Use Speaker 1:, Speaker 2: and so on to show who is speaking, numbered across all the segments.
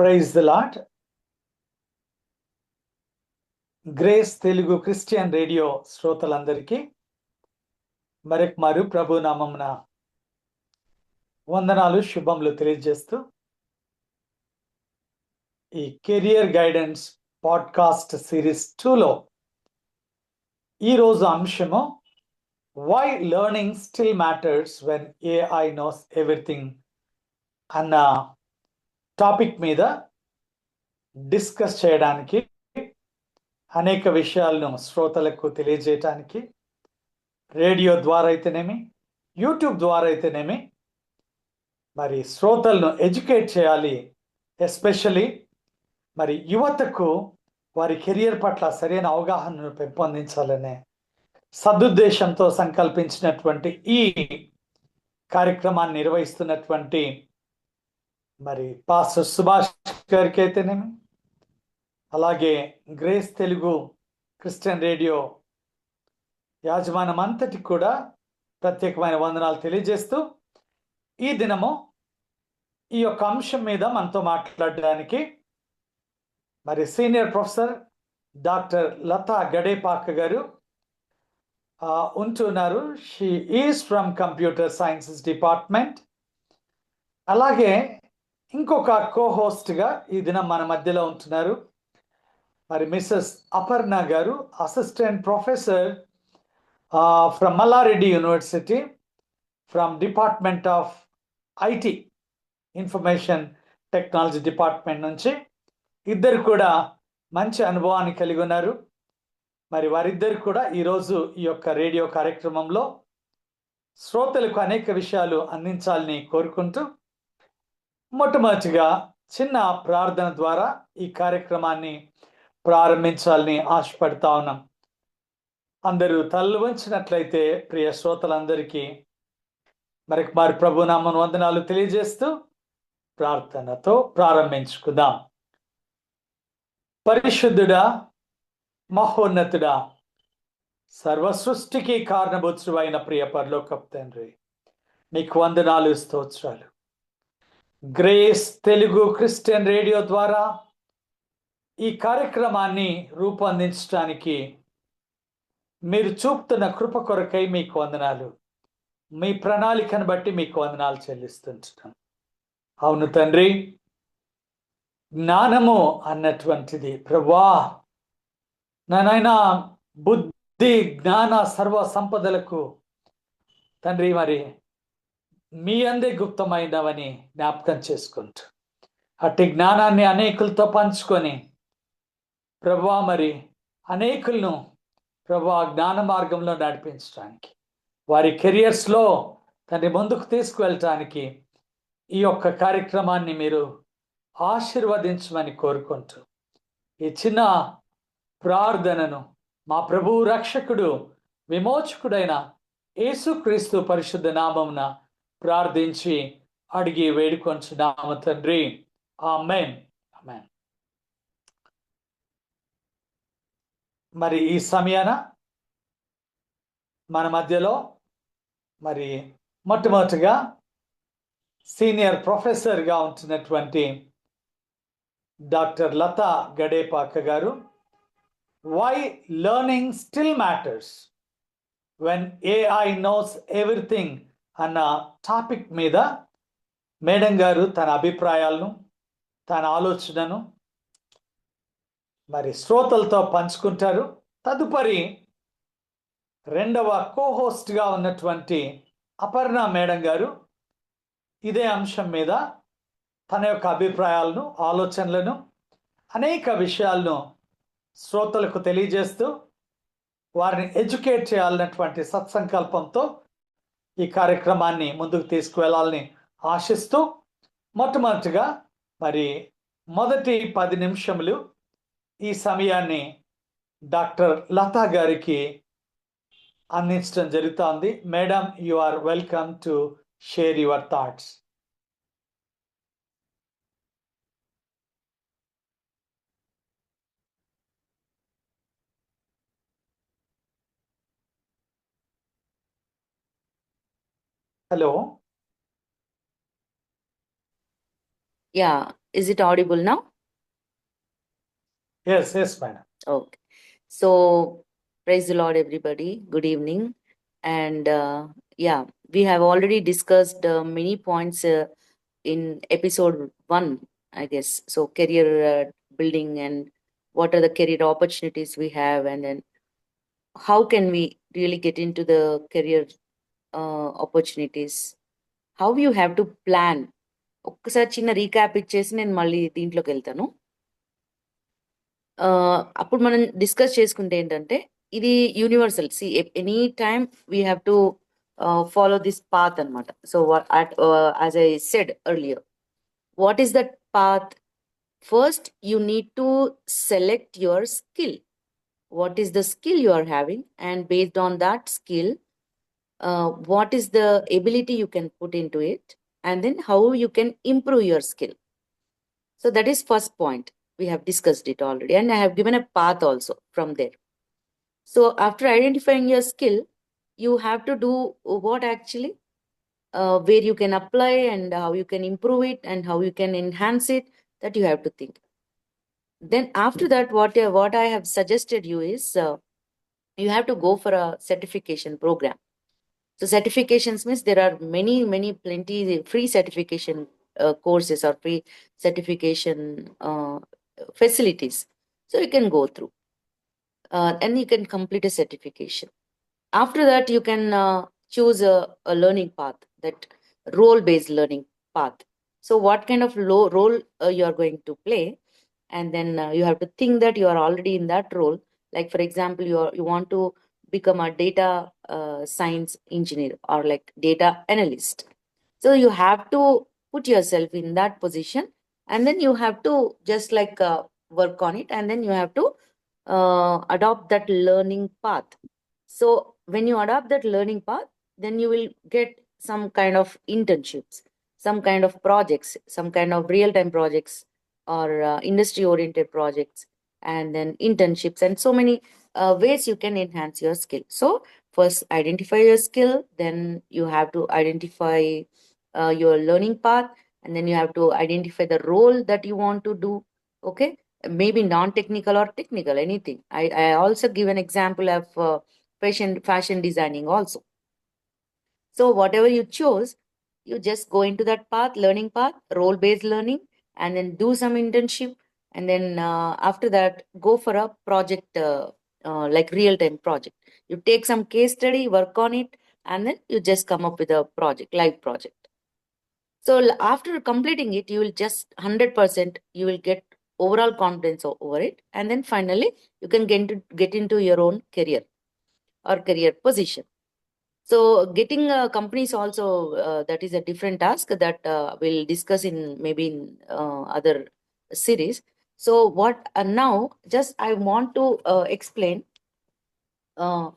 Speaker 1: Praise the Lord. Grace Telugu Christian radio శ్రోతలందరికీ మరొకమారు ప్రభు నామమున వందనాలు, శుభములు తెలియజేస్తూ ఈ కెరియర్ గైడెన్స్ పాడ్కాస్ట్ సిరీస్ 2లో ఈరోజు అంశము why learning still matters when AI knows everything అన్న టాపిక్ మీద డిస్కస్ చేయడానికి, అనేక విషయాలను శ్రోతలకు తెలియజేయటానికి రేడియో ద్వారా అయితేనేమి, యూట్యూబ్ ద్వారా అయితేనేమి మరి శ్రోతలను ఎడ్యుకేట్ చేయాలి. ఎస్పెషలీ మరి యువతకు వారి కెరియర్ పట్ల సరైన అవగాహనను పెంపొందించాలనే సదుద్దేశంతో సంకల్పించినటువంటి ఈ కార్యక్రమాన్ని నిర్వహిస్తున్నటువంటి మరి పాస్టర్ సుభాష్ గారికి అయితేనేమి, అలాగే గ్రేస్ తెలుగు క్రిస్టియన్ రేడియో యాజమాన్యం అంతటికి కూడా ప్రత్యేకమైన వందనాలు తెలియజేస్తూ ఈ దినము ఈ యొక్క అంశం మీద మనతో మాట్లాడడానికి మరి senior professor doctor Latha Gadepaka గారు ఉంటున్నారు. She is from computer sciences department. అలాగే ఇంకొక కోహోస్ట్గా ఈ దినం మన మధ్యలో ఉంటున్నారు మరి మిస్సెస్ అపర్ణ గారు, assistant professor from Mallareddy university, from department of IT, information technology department నుంచి. ఇద్దరు కూడా మంచి అనుభవాన్ని కలిగి ఉన్నారు. మరి వారిద్దరు కూడా ఈరోజు ఈ యొక్క రేడియో కార్యక్రమంలో శ్రోతలకు అనేక విషయాలు అందించాలని కోరుకుంటూ మొట్టమొదటిగా చిన్న ప్రార్థన ద్వారా ఈ కార్యక్రమాన్ని ప్రారంభించాలని ఆశపడతా ఉన్నాం. అందరూ తలలు వంచినట్లయితే ప్రియ శ్రోతలందరికీ మరి ప్రభు నామమున వందనాలు తెలియజేస్తూ ప్రార్థనతో ప్రారంభించుకుందాం. పరిశుద్ధుడా, మహోన్నతుడా, సర్వ సృష్టికి కారణభూతుడు అయిన ప్రియ పరలోకపు తండ్రి, మీకు వందనాలు, స్తోత్రాలు. గ్రేస్ తెలుగు క్రిస్టియన్ రేడియో ద్వారా ఈ కార్యక్రమాన్ని రూపొందించడానికి మీరు చూపుతున్న కృప కొరకై మీకు వందనాలు. మీ ప్రణాళికను బట్టి మీకు వందనాలు చెల్లిస్తుంటున్నాం. అవును తండ్రి, జ్ఞానము అన్నటువంటిది ప్రభువా నాయనా, బుద్ధి జ్ఞాన సర్వ సంపదలకు తండ్రి మరి మీ అందే గుప్తమైనవని జ్ఞాపకం చేసుకుంటూ అట్టి జ్ఞానాన్ని అనేకులతో పంచుకొని ప్రభువా మరి అనేకులను ప్రభువా జ్ఞాన మార్గంలో నడిపించడానికి, వారి కెరియర్స్లో తండ్రి ముందుకు తీసుకువెళ్ళటానికి ఈ యొక్క కార్యక్రమాన్ని మీరు ఆశీర్వదించమని కోరుకుంటూ ఈ చిన్న ప్రార్థనను మా ప్రభువు రక్షకుడు విమోచకుడైన యేసుక్రీస్తు పరిశుద్ధ నామమున ప్రార్థించి అడిగి వేడుకొంచున్నాము తండ్రి. ఆమేన్. ఆమేన్. మరి ఈ సమయాన మన మధ్యలో మరి మొట్టమొదటిగా సీనియర్ ప్రొఫెసర్గా ఉంటున్నటువంటి డాక్టర్ లతా గడేపాక గారు, why learning still matters when AI knows everything అన్న టాపిక్ మీద మేడం గారు తన అభిప్రాయాలను, తన ఆలోచనను మరి శ్రోతలతో పంచుకుంటారు. తదుపరి రెండవ కోహోస్ట్గా ఉన్నటువంటి అపర్ణ మేడం గారు ఇదే అంశం మీద తన యొక్క అభిప్రాయాలను, ఆలోచనలను, అనేక విషయాలను శ్రోతలకు తెలియజేస్తూ వారిని ఎడ్యుకేట్ చేయాలన్నటువంటి సత్సంకల్పంతో ఈ కార్యక్రమాన్ని ముందుకు తీసుకువెళ్ళాలని ఆశిస్తూ మొట్టమొదటిగా మరి మొదటి 10 నిమిషములు ఈ సమయాన్ని డాక్టర్ లతా గారికి అందించడం జరుగుతోంది. Madam, you are welcome to share your thoughts. Hello.
Speaker 2: Yeah Is it audible now?
Speaker 1: Yes, madam.
Speaker 2: Okay. So, praise the Lord, everybody. Good evening. And yeah, we have already discussed many points in episode one, I guess. So, career building and what are the career opportunities we have, and then how can we really get into the career opportunities? How you have to plan. ఒక్కసారి చిన్న recap ఇచ్చేసి నేను మళ్ళీ దీంట్లోకి వెళ్తాను. అప్పుడు మనం discuss చేసుకుంటే ఏంటంటే ఇది universal. See any time we have to follow this path అనమాట. So as I said earlier, what is that path? First you need to select your skill. What is the skill you are having, and based on that skill, what is the ability you can put into it, and then how you can improve your skill. So that is first point. We have discussed it already, and I have given a path also from there. So after identifying your skill, you have to do what actually, where you can apply and how you can improve it and how you can enhance it, that you have to think. Then after that, what I have suggested you is, you have to go for a certification program. So certifications means there are many plenty free certification courses or free certification facilities. So you can go through and you can complete a certification. After that, you can choose a learning path, that role based learning path. So what kind of role you are going to play, and then you have to think that you are already in that role. Like for example, you want to become a data science engineer or like data analyst. So you have to put yourself in that position, and then you have to just like work on it, and then you have to adopt that learning path. So when you adopt that learning path, then you will get some kind of internships, some kind of projects, some kind of real time projects or industry oriented projects, and then internships, and so many ways you can enhance your skill. So first identify your skill, then you have to identify your learning path, and then you have to identify the role that you want to do. Okay, maybe non-technical or technical, anything. I also give an example of fashion designing also. So whatever you chose, you just go into that path, learning path, role based learning, and then do some internship, and then after that go for a project, like real time project. You take some case study, work on it, and then you just come up with a project, live project. So after completing it, you will just 100%, you will get overall confidence over it, and then finally you can get into your own career or career position. So getting companies also, that is a different task that we'll discuss in maybe in other series. So what now just I want to explain uh,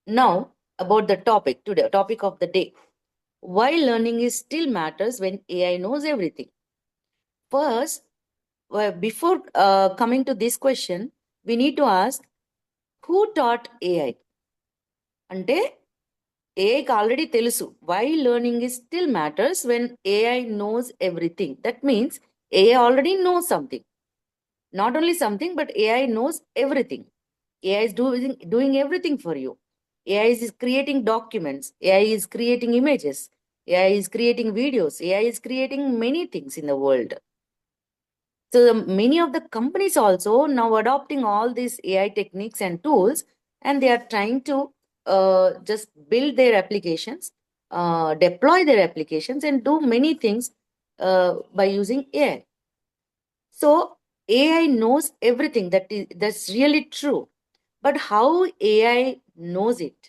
Speaker 2: now about the topic today, topic of the day. Why learning is still matters when AI knows everything. First, before coming to this question, we need to ask, who taught AI? అంటే ఏఐకి already తెలుసు why learning is still matters when AI knows everything. That means AI already knows something. Not only something, but AI knows everything. AI is doing everything for you. AI is creating documents. AI is creating images. AI is creating videos. AI is creating many things in the world. So many of the companies also now adopting all these AI techniques and tools, and they are trying to just build their applications, deploy their applications, and do many things by using AI. So AI knows everything. That's really true. But how AI knows it?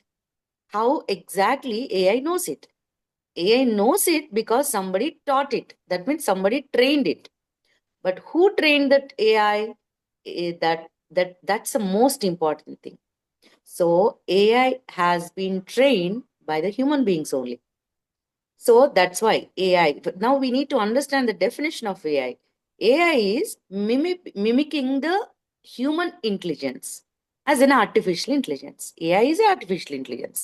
Speaker 2: How exactly AI knows it? AI knows it because somebody taught it. That means somebody trained it. But who trained that AI? That's the most important thing. So AI has been trained by the human beings only. So that's why AI. Now we need to understand the definition of AI. AI is mimicking the human intelligence as an artificial intelligence. AI is artificial intelligence.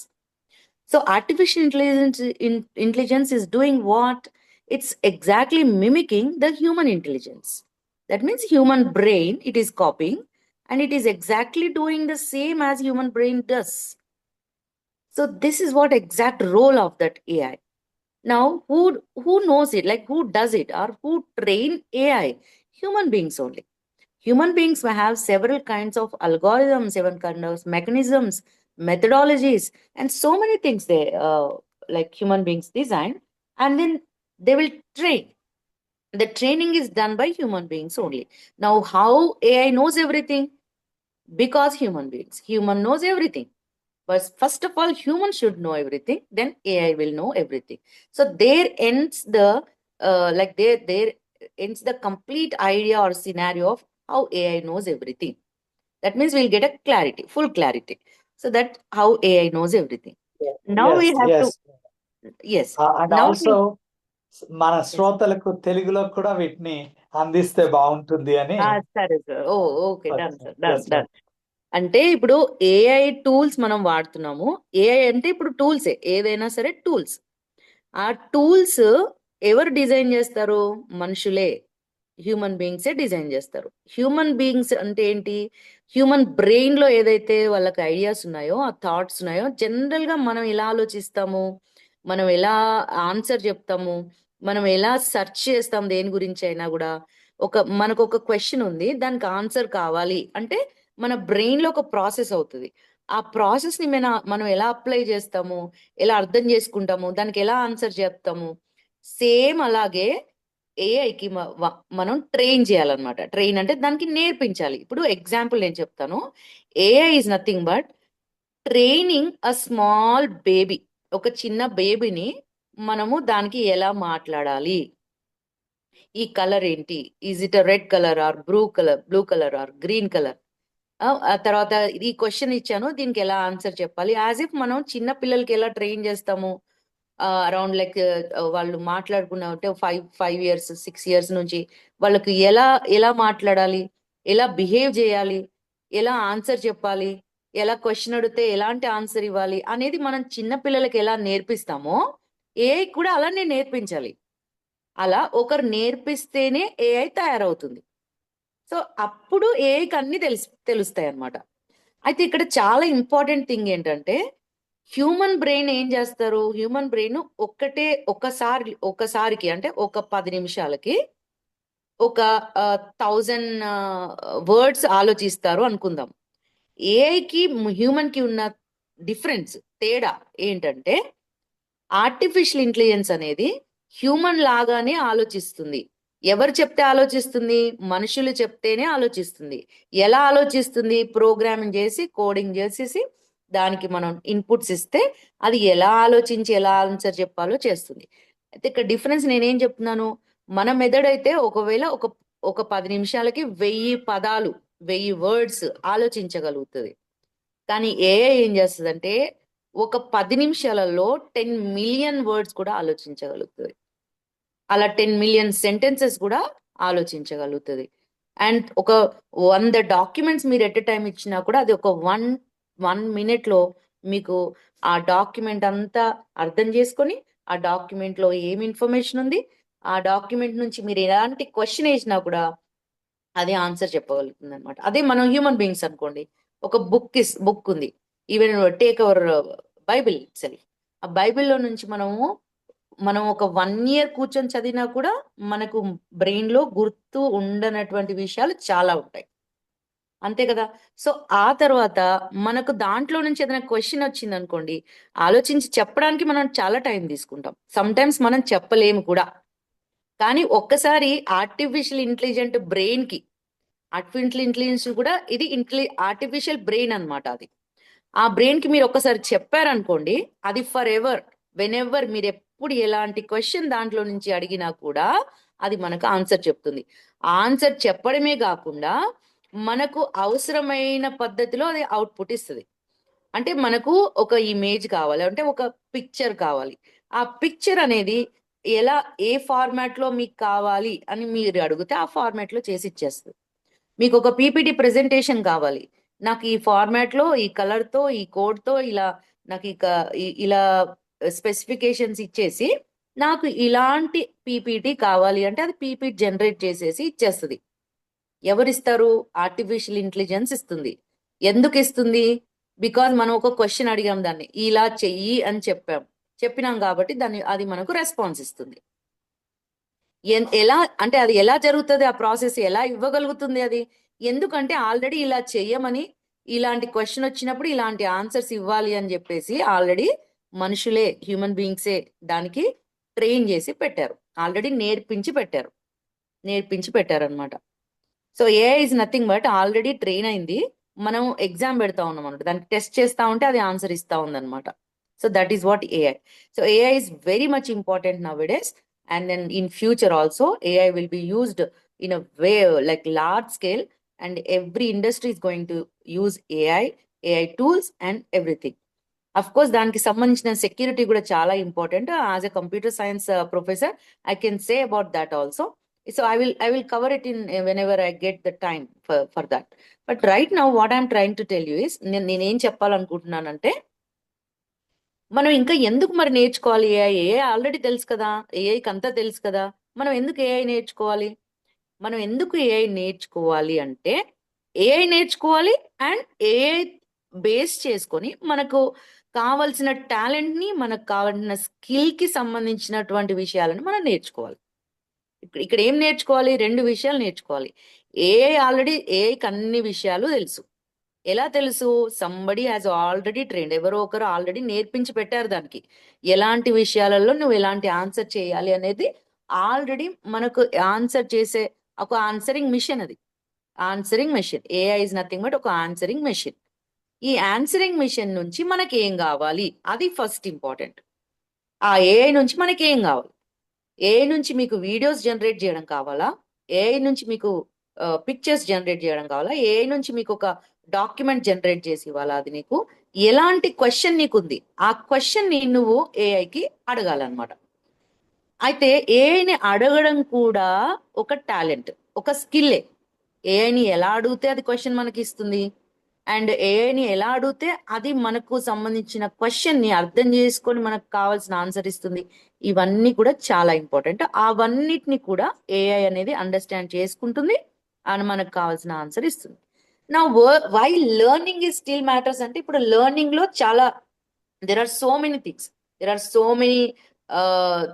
Speaker 2: So artificial intelligence is doing what? it's exactly mimicking the human intelligence. That means human brain, it is copying, and it is exactly doing the same as human brain does. So this is what exact role of that AI. Now, who knows it? Like who does it or who train AI? Human beings only. Human beings may have several kinds of algorithms, seven kinds of mechanisms, methodologies, and so many things they like human beings design, and then they will train. The training is done by human beings only. Now, how AI knows everything? Because human knows everything. But first of all, humans should know everything, then AI will know everything. So there ends the there ends the complete idea or scenario of how AI knows everything. That means we'll get a clarity, full clarity. So that how AI knows everything. Now we
Speaker 1: Yes,
Speaker 2: have to,
Speaker 1: yes.
Speaker 2: yes.
Speaker 1: And
Speaker 2: Now we,
Speaker 1: also మన
Speaker 2: yes.
Speaker 1: శ్రోతలకు తెలుగులో కూడా వీటిని అందిస్తే బాగుంటుంది అని.
Speaker 2: సరే sir. Oh, okay, done sir, done
Speaker 1: yes
Speaker 2: done.
Speaker 1: Ma'am.
Speaker 2: అంటే ఇప్పుడు ఏఐ టూల్స్ మనం వాడుతున్నాము. ఏఐ అంటే ఇప్పుడు టూల్సే, ఏదైనా సరే టూల్స్. ఆ టూల్స్ ఎవరు డిజైన్ చేస్తారు? మనుషులే, హ్యూమన్ బీయింగ్సే డిజైన్ చేస్తారు. హ్యూమన్ బీయింగ్స్ అంటే ఏంటి? హ్యూమన్ బ్రెయిన్ లో ఏదైతే వాళ్ళకి ఐడియాస్ ఉన్నాయో, ఆ థాట్స్ ఉన్నాయో, జనరల్ గా మనం ఎలా ఆలోచిస్తాము, మనం ఎలా ఆన్సర్ చెప్తాము, మనం ఎలా సెర్చ్ చేస్తాం దేని గురించి అయినా కూడా. మనకు ఒక క్వశ్చన్ ఉంది, దానికి ఆన్సర్ కావాలి అంటే మన బ్రెయిన్ లో ఒక ప్రాసెస్ అవుతుంది. ఆ ప్రాసెస్ ని మనం ఎలా అప్లై చేస్తాము, ఎలా అర్థం చేసుకుంటాము, దానికి ఎలా ఆన్సర్ చెప్తాము, సేమ్ అలాగే ఏఐకి మనం ట్రైన్ చేయాలన్నమాట. ట్రైన్ అంటే దానికి నేర్పించాలి. ఇప్పుడు ఎగ్జాంపుల్ నేను చెప్తాను. AI is nothing but training a small baby. ఒక చిన్న బేబీని మనము దానికి ఎలా మాట్లాడాలి, ఈ కలర్ ఏంటి, is it red colour or blue colour or green colour, ఆ తర్వాత ఈ క్వశ్చన్ ఇచ్చాను, దీనికి ఎలా ఆన్సర్ చెప్పాలి, యాజ్ ఇఫ్ మనం చిన్న పిల్లలకి ఎలా ట్రైన్ చేస్తాము, అరౌండ్ లైక్ వాళ్ళు మాట్లాడుకున్న అంటే 5 5 ఇయర్స్ 6 ఇయర్స్ నుంచి వాళ్ళకి ఎలా ఎలా మాట్లాడాలి, ఎలా బిహేవ్ చేయాలి, ఎలా ఆన్సర్ చెప్పాలి, ఎలా క్వశ్చన్ అడిగితే ఎలాంటి ఆన్సర్ ఇవ్వాలి అనేది మనం చిన్న పిల్లలకి ఎలా నేర్పిస్తామో ఏఐ కూడా అలానే నేర్పించాలి. అలా ఒకరు నేర్పిస్తేనే ఏఐ తయారవుతుంది. సో అప్పుడు ఏఐకి అన్ని తెలుస్తాయి అన్నమాట. అయితే ఇక్కడ చాలా ఇంపార్టెంట్ థింగ్ ఏంటంటే, హ్యూమన్ బ్రెయిన్ ఏం చేస్తారు? హ్యూమన్ బ్రెయిన్ ఒకసారికి అంటే ఒక 10 నిమిషాలకి ఒక 1000 వర్డ్స్ ఆలోచిస్తారు అనుకుందాం. ఏఐకి హ్యూమన్ కి ఉన్న డిఫరెన్స్, తేడా ఏంటంటే, ఆర్టిఫిషియల్ ఇంటెలిజెన్స్ అనేది హ్యూమన్ లాగానే ఆలోచిస్తుంది. ఎవరు చెప్తే ఆలోచిస్తుంది? మనుషులు చెప్తేనే ఆలోచిస్తుంది. ఎలా ఆలోచిస్తుంది? ప్రోగ్రామింగ్ చేసి, కోడింగ్ చేసేసి, దానికి మనం ఇన్పుట్స్ ఇస్తే అది ఎలా ఆలోచించి ఎలా ఆన్సర్ చెప్పాలో చేస్తుంది. అయితే ఇక్కడ డిఫరెన్స్ నేనేం చెప్తున్నాను? మన మెదడైతే ఒకవేళ ఒక 10 నిమిషాలకి 1000 పదాలు, 1000 వర్డ్స్ ఆలోచించగలుగుతుంది. కానీ ఏఐ ఏం చేస్తుందంటే ఒక 10 నిమిషాలలో 10 మిలియన్ వర్డ్స్ కూడా ఆలోచించగలుగుతుంది. అలా 10 మిలియన్ సెంటెన్సెస్ కూడా ఆలోచించగలుగుతుంది. అండ్ ఒక 100 డాక్యుమెంట్స్ మీరు ఎట్ ఎ టైం ఇచ్చినా కూడా అది ఒక 1 మినిట్ లో మీకు ఆ డాక్యుమెంట్ అంతా అర్థం చేసుకొని, ఆ డాక్యుమెంట్ లో ఏం ఇన్ఫర్మేషన్ ఉంది, ఆ డాక్యుమెంట్ నుంచి మీరు ఎలాంటి క్వశ్చన్ వేసినా కూడా అదే ఆన్సర్ చెప్పగలుగుతుంది అనమాట. అదే మనం హ్యూమన్ బీయింగ్స్ అనుకోండి, ఒక బుక్ ఉంది. Even take our Bible self. ఆ బైబిల్లో నుంచి మనం ఒక 1 ఇయర్ కూర్చొని చదివినా కూడా మనకు బ్రెయిన్ లో గుర్తు ఉండనటువంటి విషయాలు చాలా ఉంటాయి. అంతే కదా? సో ఆ తర్వాత మనకు దాంట్లో నుంచి ఏదైనా క్వశ్చన్ వచ్చింది అనుకోండి, ఆలోచించి చెప్పడానికి మనం చాలా టైం తీసుకుంటాం. సమ్ టైమ్స్ మనం చెప్పలేము కూడా. కానీ ఒక్కసారి ఆర్టిఫిషియల్ ఇంటెలిజెన్స్ కూడా ఇది ఆర్టిఫిషియల్ బ్రెయిన్ అన్నమాట. అది ఆ బ్రెయిన్ కి మీరు ఒక్కసారి చెప్పారనుకోండి, అది ఫర్ ఎవర్, వెన్ ఎవర్ మీరు ఎప్పుడు ఎలాంటి క్వశ్చన్ దాంట్లో నుంచి అడిగినా కూడా అది మనకు ఆన్సర్ చెప్తుంది. ఆన్సర్ చెప్పడమే కాకుండా మనకు అవసరమైన పద్ధతిలో అది అవుట్పుట్ ఇస్తుంది. అంటే మనకు ఒక ఇమేజ్ కావాలి, అంటే ఒక పిక్చర్ కావాలి. ఆ పిక్చర్ అనేది ఎలా, ఏ ఫార్మాట్ లో మీకు కావాలి అని మీరు అడిగితే ఆ ఫార్మాట్ లో చేసి ఇచ్చేస్తుంది. మీకు ఒక పీపీటీ ప్రెజెంటేషన్ కావాలి, నాకు ఈ ఫార్మాట్ లో, ఈ కలర్ తో, ఈ కోడ్ తో ఇలా నాకు ఇలా స్పెసిఫికేషన్స్ ఇచ్చేసి నాకు ఇలాంటి పీపీటీ కావాలి అంటే అది పీపీటీ జనరేట్ చేసేసి ఇచ్చేస్తుంది. ఎవరిస్తారు? ఆర్టిఫిషియల్ ఇంటెలిజెన్స్ ఇస్తుంది. ఎందుకు ఇస్తుంది? బికాజ్ మనం ఒక క్వశ్చన్ అడిగాం, దాన్ని ఇలా చెయ్యి అని చెప్పినాం కాబట్టి అది మనకు రెస్పాన్స్ ఇస్తుంది. ఎలా అంటే అది ఎలా జరుగుతుంది? ఆ ప్రాసెస్ ఎలా ఇవ్వగలుగుతుంది అది? ఎందుకంటే ఆల్రెడీ ఇలా చెయ్యమని, ఇలాంటి క్వశ్చన్ వచ్చినప్పుడు ఇలాంటి ఆన్సర్స్ ఇవ్వాలి అని చెప్పేసి ఆల్రెడీ మనుషులే, హ్యూమన్ బీయింగ్సే దానికి ట్రైన్ చేసి పెట్టారు. ఆల్రెడీ నేర్పించి పెట్టారు అనమాట. So AI is nothing but already train అయింది. మనం ఎగ్జామ్ పెడతా ఉన్నాం అనమాట, దానికి టెస్ట్ చేస్తా ఉంటే అది ఆన్సర్ ఇస్తా ఉందన్నమాట. So that is what AI. So AI is very much important now days, and then in future also AI will be used in a way like large scale, and every industry is going to use AI tools and everything. Of course దానికి సంబంధించిన security కూడా చాలా important. As a computer science professor I can say about that also. So I will cover it in whenever I get the time for that. But right now what I'm trying to tell you is, నేనేం చెప్పాలనుకుంటున్నానంటే, మనం ఇంకా ఎందుకు మరి నేర్చుకోవాలి AI already తెలుసు కదా, ఏఐకి అంతా తెలుసు కదా, మనం ఎందుకు ఏఐ నేర్చుకోవాలి? మనం ఎందుకు ఏఐ నేర్చుకోవాలి అంటే, ఏఐ నేర్చుకోవాలి అండ్ ఏఐ బేస్ చేసుకొని మనకు కావాల్సిన టాలెంట్ ని, మనకు కావాల్సిన స్కిల్ కి సంబంధించినటువంటి విషయాలను మనం నేర్చుకోవాలి. ఇక్కడ ఏం నేర్చుకోవాలి? 2 విషయాలు నేర్చుకోవాలి. ఏఐకి అన్ని విషయాలు తెలుసు. ఎలా తెలుసు? Somebody has already trained. ఎవరో ఒకరు ఆల్రెడీ నేర్పించి పెట్టారు దానికి, ఎలాంటి విషయాలలో నువ్వు ఎలాంటి ఆన్సర్ చేయాలి అనేది ఆల్రెడీ మనకు ఆన్సర్ చేసే ఒక ఆన్సరింగ్ మిషన్. అది answering machine. AI is nothing but ఒక ఆన్సరింగ్ మెషిన్. ఈ ఆన్సరింగ్ మిషన్ నుంచి మనకి ఏం కావాలి, అది ఫస్ట్ ఇంపార్టెంట్. ఆ ఏఐ నుంచి మనకి ఏం కావాలి? ఏఐ నుంచి మీకు వీడియోస్ జనరేట్ చేయడం కావాలా? ఏఐ నుంచి మీకు పిక్చర్స్ జనరేట్ చేయడం కావాలా? ఏఐ నుంచి మీకు ఒక డాక్యుమెంట్ జనరేట్ చేసి ఇవ్వాలా? అది నీకు ఎలాంటి క్వశ్చన్ నీకుంది, ఆ క్వశ్చన్ ని నువ్వు ఏఐకి అడగాలన్నమాట. అయితే ఏఐని అడగడం కూడా ఒక టాలెంట్, ఒక స్కిల్లే. ఏఐని ఎలా అడిగితే అది క్వశ్చన్ మనకి ఇస్తుంది, అండ్ ఏఐని ఎలా అడిగితే అది మనకు సంబంధించిన క్వశ్చన్ ని అర్థం చేసుకొని మనకు కావాల్సిన ఆన్సర్ ఇస్తుంది. ఇవన్నీ కూడా చాలా ఇంపార్టెంట్. అవన్నిటిని కూడా ఏఐ అనేది అండర్స్టాండ్ చేసుకుంటుంది అని మనకు కావాల్సిన ఆన్సర్ ఇస్తుంది. నా why learning is still matters అంటే, ఇప్పుడు లెర్నింగ్ లో చాలా there are so many things, there are so many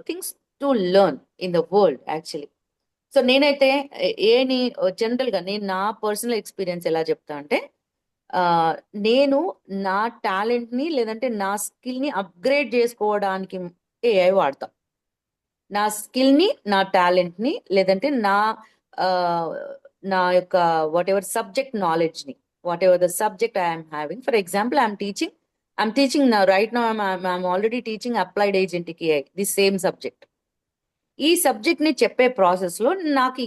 Speaker 2: things to learn in the world actually. So నేనైతే ఏని జనరల్ గా నేను నా పర్సనల్ ఎక్స్పీరియన్స్ ఎలా చెప్తా అంటే, నేను నా టాలెంట్ ని లేదంటే నా స్కిల్ ని అప్గ్రేడ్ చేసుకోవడానికి ఏఐ వాడతా. నా స్కిల్ ని, నా టాలెంట్ ని, లేదంటే నా యొక్క వాట్ ఎవర్ సబ్జెక్ట్ నాలెడ్జ్ ని, what ever the subject I'm having. For example I'm teaching now, right now I'm already teaching applied agentic AI, the same subject. ఈ సబ్జెక్ట్ ని చెప్పే ప్రాసెస్ లో నాకు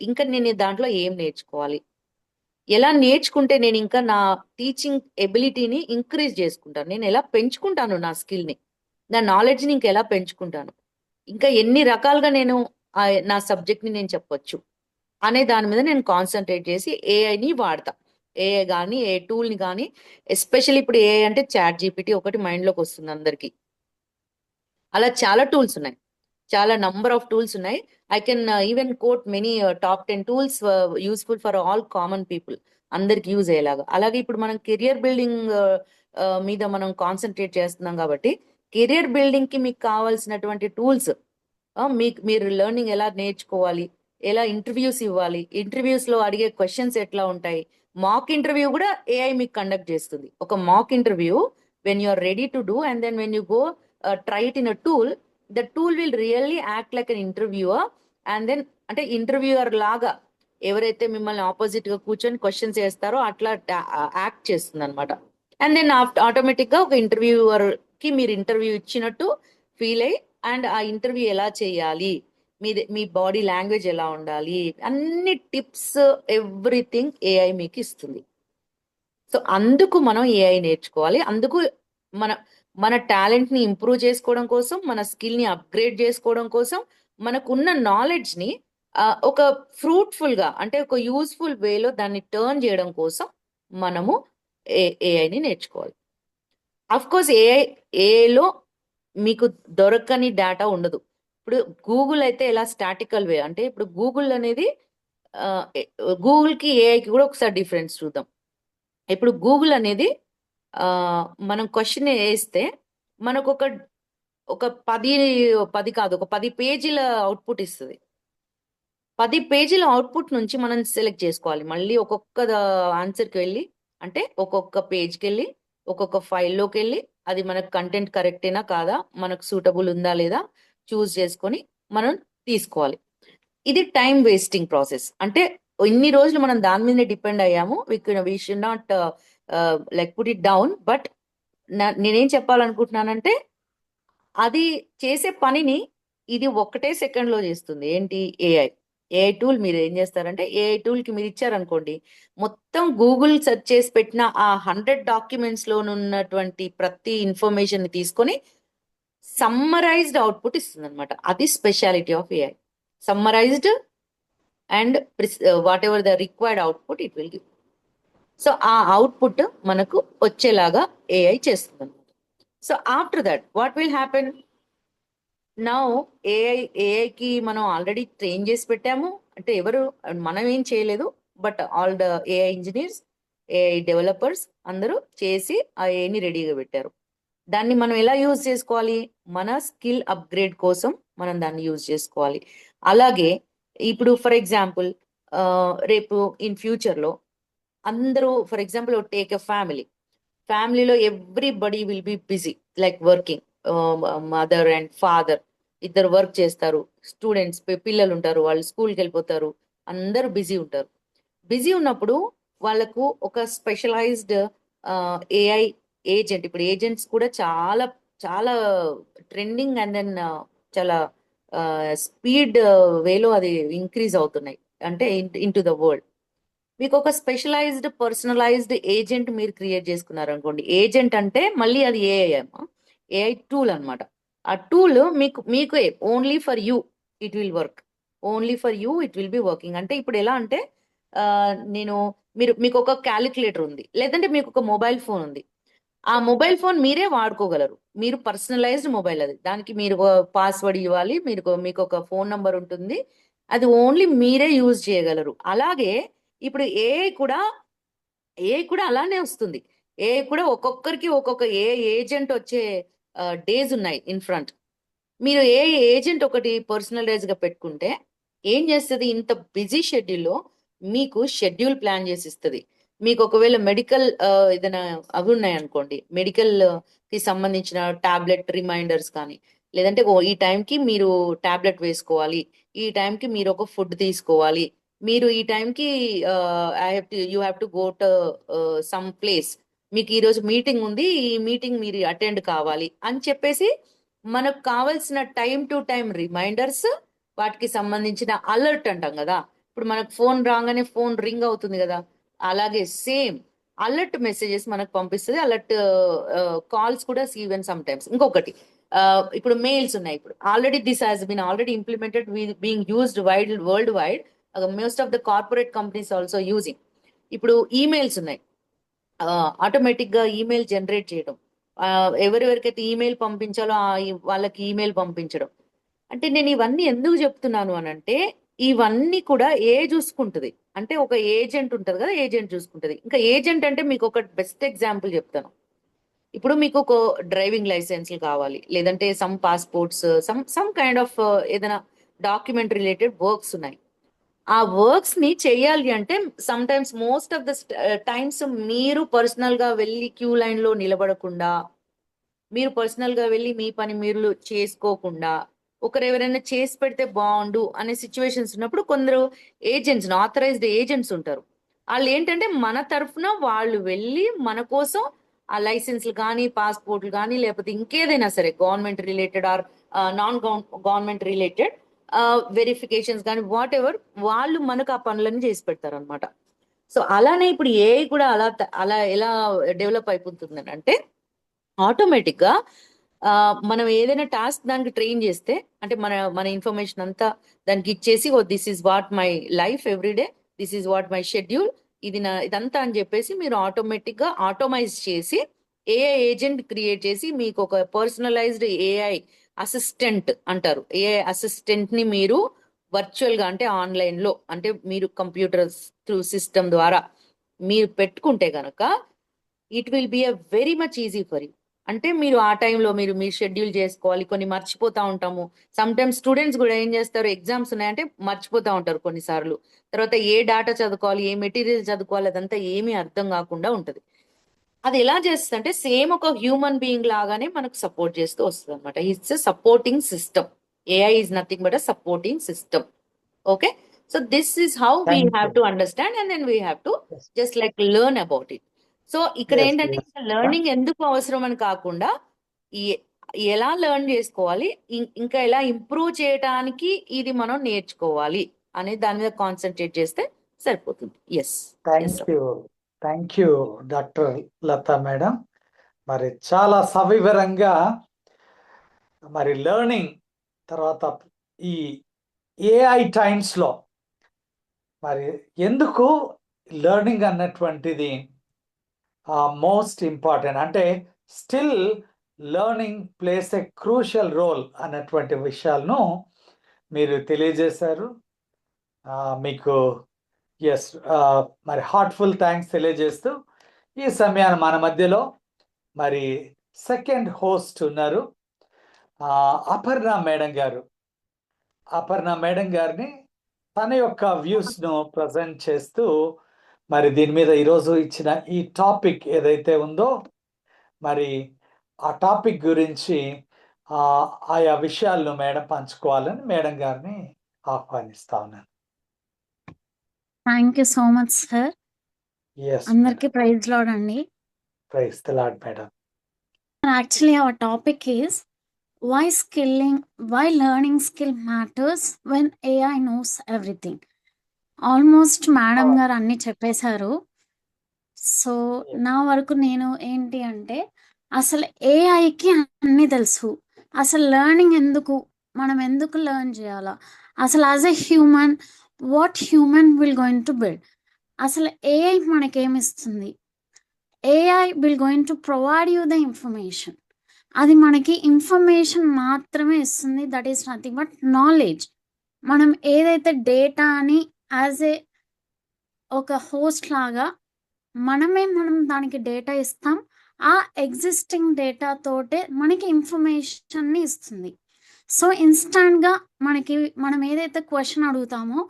Speaker 2: ఇంకా నేను దాంట్లో ఏం నేర్చుకోవాలి, ఎలా నేర్చుకుంటే నేను ఇంకా నా టీచింగ్ ఎబిలిటీని ఇంక్రీజ్ చేసుకుంటాను, నేను ఎలా పెంచుకుంటాను నా స్కిల్ ని, నా నాలెడ్జ్ ని ఇంకా ఎలా పెంచుకుంటాను, ఇంకా ఎన్ని రకాలుగా నేను నా సబ్జెక్ట్ ని నేను చెప్పొచ్చు అనే దాని మీద నేను కాన్సన్ట్రేట్ చేసి ఏఐని వాడతా. ఏఐ కానీ, ఏ టూల్ ని కానీ, ఎస్పెషల్లీ ఇప్పుడు ఏఐ అంటే చాట్ జీపీటీ ఒకటి మైండ్ లోకి వస్తుంది అందరికి. అలా చాలా టూల్స్ ఉన్నాయి, చాలా నంబర్ ఆఫ్ టూల్స్ ఉన్నాయి. I can even quote many top 10 tools useful for all common people, అందరికి యూజ్ అయ్యేలాగా. అలాగే ఇప్పుడు మనం కెరియర్ బిల్డింగ్ మీద మనం కాన్సన్ట్రేట్ చేస్తున్నాం కాబట్టి, కెరియర్ బిల్డింగ్ కి మీకు కావాల్సినటువంటి టూల్స్, మీరు లెర్నింగ్ ఎలా నేర్చుకోవాలి, ఎలా ఇంటర్వ్యూస్ ఇవ్వాలి, ఇంటర్వ్యూస్ లో అడిగే క్వశ్చన్స్ ఎట్లా ఉంటాయి, మాక్ ఇంటర్వ్యూ కూడా ఏఐ మీకు కండక్ట్ చేస్తుంది. ఒక mock interview when you are ready to do, and then when you go try it in a tool, the tool will really act like an interviewer. And then అంటే interviewer లాగా ఎవరైతే మిమ్మల్ని opposite గా కూర్చొని questions వేస్తారో అట్లా act చేస్తుంది అనమాట. అండ్ దెన్ ఆటోమేటిక్ గా ఒక ఇంటర్వ్యూవర్ కి మీరు ఇంటర్వ్యూ ఇచ్చినట్టు ఫీల్ అయ్యి, అండ్ ఆ ఇంటర్వ్యూ ఎలా చేయాలి, మీ బాడీ లాంగ్వేజ్ ఎలా ఉండాలి, అన్ని టిప్స్ ఎవ్రీథింగ్ ఏఐ మీకు ఇస్తుంది. సో అందుకు మనం ఏఐ నేర్చుకోవాలి. అందుకు మన మన టాలెంట్ ని ఇంప్రూవ్ చేసుకోవడం కోసం, మన స్కిల్ ని అప్గ్రేడ్ చేసుకోవడం కోసం, మనకున్న నాలెడ్జ్ ని ఒక ఫ్రూట్ఫుల్ గా, అంటే ఒక యూస్ఫుల్ వేలో దాన్ని టర్న్ చేయడం కోసం మనము ఏఐని నేర్చుకోవాలి. అఫ్ కోర్స్ ఏఐలో మీకు దొరకని డేటా ఉండదు. ఇప్పుడు గూగుల్ అయితే ఎలా స్టాటికల్ వే అంటే ఇప్పుడు గూగుల్ అనేది గూగుల్ కి ఏఐకి కూడా ఒకసారి డిఫరెన్స్ చూద్దాం. ఇప్పుడు గూగుల్ అనేది మనం క్వశ్చన్ వేస్తే మనకు ఒక 10 కాదు, ఒక 10 పేజీల అవుట్పుట్ ఇస్తుంది. 10 పేజీల అవుట్పుట్ నుంచి మనం సెలెక్ట్ చేసుకోవాలి. మళ్ళీ ఒక్కొక్క ఆన్సర్కి వెళ్ళి, అంటే ఒక్కొక్క పేజ్కి వెళ్ళి, ఒక్కొక్క ఫైల్లోకి వెళ్ళి, అది మనకు కంటెంట్ కరెక్టేనా కాదా, మనకు సూటబుల్ ఉందా లేదా చూస్ చేసుకొని మనం తీసుకోవాలి. ఇది టైం వేస్టింగ్ ప్రాసెస్. అంటే ఇన్ని రోజులు మనం దాని మీదనే డిపెండ్ అయ్యాము. We should not like put it down. But నేనేం చెప్పాలనుకుంటున్నానంటే అది చేసే పనిని ఇది ఒక్కటే సెకండ్ లో చేస్తుంది. ఏంటి? ఏఐ. ఏఐ టూల్ మీరు ఏం చేస్తారంటే ఏఐ టూల్ కి మీరు ఇచ్చారనుకోండి, మొత్తం గూగుల్ సెర్చ్ చేసి పెట్టిన ఆ 100 డాక్యుమెంట్స్ లో ఉన్నటువంటి ప్రతి ఇన్ఫర్మేషన్ ని తీసుకొని సమ్మరైజ్డ్ అవుట్పుట్ ఇస్తుంది అనమాట. అది speciality of AI. Summarised and whatever the required output it will give. So ఆ అవుట్పుట్ మనకు వచ్చేలాగా ఏఐ చేస్తుంది అనమాట. So after that what will happen? Now ఏఐకి మనం ఆల్రెడీ ట్రైన్ చేసి పెట్టాము. అంటే ఎవరు, మనం ఏం చేయలేదు. But all the AI engineers, AI developers అందరూ చేసి ఆ ఏఐని రెడీగా పెట్టారు. దాన్ని మనం ఎలా యూజ్ చేసుకోవాలి? మన స్కిల్ అప్గ్రేడ్ కోసం మనం దాన్ని యూజ్ చేసుకోవాలి. అలాగే ఇప్పుడు ఫర్ ఎగ్జాంపుల్ రేపు ఇన్ ఫ్యూచర్లో అందరూ, ఫర్ ఎగ్జాంపుల్ టేక్ ఎ ఫ్యామిలీలో everybody will be busy like working. Mother and father ఇద్దరు వర్క్ చేస్తారు. స్టూడెంట్స్ పిల్లలు ఉంటారు, వాళ్ళు స్కూల్కి వెళ్ళిపోతారు. అందరూ బిజీ ఉంటారు. బిజీ ఉన్నప్పుడు వాళ్ళకు ఒక స్పెషలైజ్డ్ ఏఐ ఏజెంట్, ఇప్పుడు ఏజెంట్స్ కూడా చాలా చాలా ట్రెండింగ్ అండ్ దెన్ చాలా స్పీడ్ వేలో అది ఇంక్రీజ్ అవుతున్నాయి. అంటే ఇన్ టు ద వరల్డ్ మీకు ఒక స్పెషలైజ్డ్ పర్సనలైజ్డ్ ఏజెంట్ మీరు క్రియేట్ చేసుకున్నారు అనుకోండి. ఏజెంట్ అంటే మళ్ళీ అది ఏఐ అమ్మా, ఏఐ టూల్ అన్నమాట. ఆ టూల్ మీకు only for you it will work. Only for you it will be working. అంటే ఇప్పుడు ఎలా అంటే ఆ, నేను మీకు ఒక క్యాలిక్యులేటర్ ఉంది, లేదంటే మీకు ఒక మొబైల్ ఫోన్ ఉంది. ఆ మొబైల్ ఫోన్ మీరే వాడుకోగలరు. మీరు పర్సనలైజ్డ్ మొబైల్, అది దానికి మీరు పాస్వర్డ్ ఇవ్వాలి. మీకు ఒక ఫోన్ నంబర్ ఉంటుంది. అది ఓన్లీ మీరే యూజ్ చేయగలరు. అలాగే ఇప్పుడు ఏఐ కూడా అలానే వస్తుంది. ఏఐ కూడా ఒక్కొక్కరికి ఒక్కొక్క ఏజెంట్ వచ్చే డేస్ ఉన్నాయి ఇన్ ఫ్రంట్. మీరు ఏజెంట్ ఒకటి పర్సనలైజ్ గా పెట్టుకుంటే ఏం చేస్తుంది? ఇంత బిజీ షెడ్యూల్లో మీకు షెడ్యూల్ ప్లాన్ చేసి ఇస్తుంది. మీకు ఒకవేళ మెడికల్ ఏదైనా అవి ఉన్నాయి అనుకోండి, మెడికల్ కి సంబంధించిన టాబ్లెట్ రిమైండర్స్ కానీ, లేదంటే ఈ టైంకి మీరు టాబ్లెట్ వేసుకోవాలి, ఈ టైంకి మీరు ఒక ఫుడ్ తీసుకోవాలి, మీరు ఈ టైంకి you have to go to some place, మీకు ఈ రోజు మీటింగ్ ఉంది, ఈ మీటింగ్ మీరు అటెండ్ కావాలి అని చెప్పేసి మనకు కావాల్సిన టైం టు టైం రిమైండర్స్, వాటికి సంబంధించిన అలర్ట్ అంటాం కదా. ఇప్పుడు మనకు ఫోన్ రాగానే ఫోన్ రింగ్ అవుతుంది కదా, అలాగే సేమ్ అలర్ట్ మెసేజెస్ మనకు పంపిస్తుంది. అలర్ట్ కాల్స్ కూడా ఈవెన్ సమ్ టైమ్స్. ఇంకొకటి ఇప్పుడు మెయిల్స్ ఉన్నాయి. ఇప్పుడు already this has been already implemented being used worldwide. Most of the corporate companies also using. ఇప్పుడు ఈమెయిల్స్ ఉన్నాయి. ఆటోమేటిక్ గా ఈమెయిల్ జనరేట్ చేయడం, ఎవరెవరికైతే ఈమెయిల్ పంపించాలో వాళ్ళకి ఈమెయిల్ పంపించడం. అంటే నేను ఇవన్నీ ఎందుకు చెప్తున్నాను అని అంటే ఇవన్నీ కూడా చూసుకుంటది. అంటే ఒక ఏజెంట్ ఉంటది కదా, ఏజెంట్ చూసుకుంటది. ఇంకా ఏజెంట్ అంటే మీకు ఒక బెస్ట్ ఎగ్జాంపుల్ చెప్తాను. ఇప్పుడు మీకు ఒక డ్రైవింగ్ లైసెన్స్లు కావాలి, లేదంటే some passports, some kind of ఏదైనా డాక్యుమెంట్ రిలేటెడ్ వర్క్స్ ఉన్నాయి. ఆ వర్క్స్ ని చేయాలి అంటే some times most of the times మీరు పర్సనల్ గా వెళ్ళి క్యూ లైన్ లో నిలబడకుండా, మీరు పర్సనల్ గా వెళ్ళి మీ పని మీరు చేసుకోకుండా ఒకరు ఎవరైనా చేసి పెడితే బాగుండు అనే సిచ్యువేషన్స్ ఉన్నప్పుడు కొందరు ఏజెంట్స్, ఆథరైజ్డ్ ఏజెంట్స్ ఉంటారు. వాళ్ళు ఏంటంటే మన తరఫున వాళ్ళు వెళ్ళి మన కోసం ఆ లైసెన్స్లు కానీ, పాస్పోర్ట్లు కానీ, లేకపోతే ఇంకేదైనా సరే government related are non government related verifications కానీ వాట్ ఎవర్, వాళ్ళు మనకు ఆ పనులను చేసి పెడతారు అనమాట. సో అలానే ఇప్పుడు ఏఐ కూడా అలా ఎలా డెవలప్ అయిపోతుంది అంటే ఆటోమేటిక్ గా మనం ఏదైనా టాస్క్ దానికి ట్రైన్ చేస్తే, అంటే మన మన ఇన్ఫర్మేషన్ అంతా దానికి ఇచ్చేసి, oh this is what my life every day, this is what my schedule, ఇదంతా అని చెప్పేసి మీరు ఆటోమేటిక్ గా ఆటోమైజ్ చేసి ఏఐ ఏజెంట్ క్రియేట్ చేసి మీకు ఒక పర్సనలైజ్డ్ ఏఐ అసిస్టెంట్ అంటారు. ఏఐ అసిస్టెంట్ ని మీరు వర్చువల్ గా అంటే ఆన్లైన్ లో అంటే మీరు కంప్యూటర్ త్రూ సిస్టమ్ ద్వారా మీరు పెట్టుకుంటే గనక it will be a very much easy for you. అంటే మీరు ఆ టైంలో మీరు షెడ్యూల్ చేసుకోవాలి. కొన్ని మర్చిపోతా ఉంటాము. సమ్ టైమ్స్ స్టూడెంట్స్ కూడా ఏం చేస్తారు, ఎగ్జామ్స్ ఉన్నాయంటే మర్చిపోతా ఉంటారు కొన్నిసార్లు. తర్వాత ఏ డాటా చదువుకోవాలి, ఏ మెటీరియల్ చదువుకోవాలి, అదంతా ఏమీ అర్థం కాకుండా ఉంటది. అది ఎలా చేస్తుంది అంటే సేమ్ ఒక హ్యూమన్ బీయింగ్ లాగానే మనకు సపోర్ట్ చేస్తూ వస్తుంది అనమాట. It's supporting system. AI is nothing but a supporting system. Okay, so this is how we
Speaker 1: thank
Speaker 2: have
Speaker 1: you.
Speaker 2: To understand and then we have to
Speaker 1: yes,
Speaker 2: just like learn about it. So ఇక్కడ
Speaker 1: yes,
Speaker 2: ఏంటంటే
Speaker 1: yes.
Speaker 2: Learning ఎందుకు అవసరం అని కాకుండా ఈ- ఎలా learn చేసుకోవాలి, ఇంకా ఎలా ఇంప్రూవ్ చేయడానికి ఇది మనం నేర్చుకోవాలి అనే దాని మీద కాన్సన్ట్రేట్ చేస్తే సరిపోతుంది. Yes, yes.
Speaker 1: Thank you. Thank you doctor Latha madam. మరి చాలా సవివరంగా మరి లెర్నింగ్ తర్వాత ఈ ఏఐ టైమ్స్లో మరి ఎందుకు లెర్నింగ్ అన్నటువంటిది మోస్ట్ ఇంపార్టెంట్, అంటే still learning plays a crucial role అన్నటువంటి విషయాలను మీరు తెలియజేశారు. మీకు ఎస్, మరి హార్ట్ఫుల్ థ్యాంక్స్ తెలియజేస్తూ ఈ సమయాన్ని మన మధ్యలో మరి సెకండ్ హోస్ట్ ఉన్నారు, అపర్ణ మేడం గారు. అపర్ణ మేడం గారిని తన యొక్క వ్యూస్ను ప్రజెంట్ చేస్తూ మరి దీని మీద ఈరోజు ఇచ్చిన ఈ టాపిక్ ఏదైతే ఉందో మరి ఆ టాపిక్ గురించి ఆయా విషయాలను మేడం పంచుకోవాలని మేడం గారిని ఆహ్వానిస్తా ఉన్నాను.
Speaker 3: Thank you so much sir.
Speaker 1: Yes
Speaker 3: అందరికీ ప్రైజ్ లార్డ్ అండి.
Speaker 1: Praise the lord madam.
Speaker 3: Actually, our topic is why learning skill matters when AI knows everything. Almost madam గారు అన్ని చెప్పేశారు. సో నా వరకు నేను ఏంటి అంటే అసలు ఏఐకి అన్ని తెలుసు. అసలు లెర్నింగ్ ఎందుకు, మనం ఎందుకు లెర్న్ చేయాలా, అసలు as a human what human will going to build, అసలు ఏఐ మనకేమిస్తుంది, AI will going to provide you the information. అది మనకి ఇన్ఫర్మేషన్ మాత్రమే ఇస్తుంది. That is nothing but knowledge. మనం ఏదైతే డేటా అని యాజ్ ఏ ఒక హోస్ట్ లాగా మనం దానికి డేటా ఇస్తాం. ఆ ఎగ్జిస్టింగ్ డేటా తోటే మనకి ఇన్ఫర్మేషన్ని ఇస్తుంది. సో ఇన్స్టాంట్గా మనం ఏదైతే క్వశ్చన్ అడుగుతామో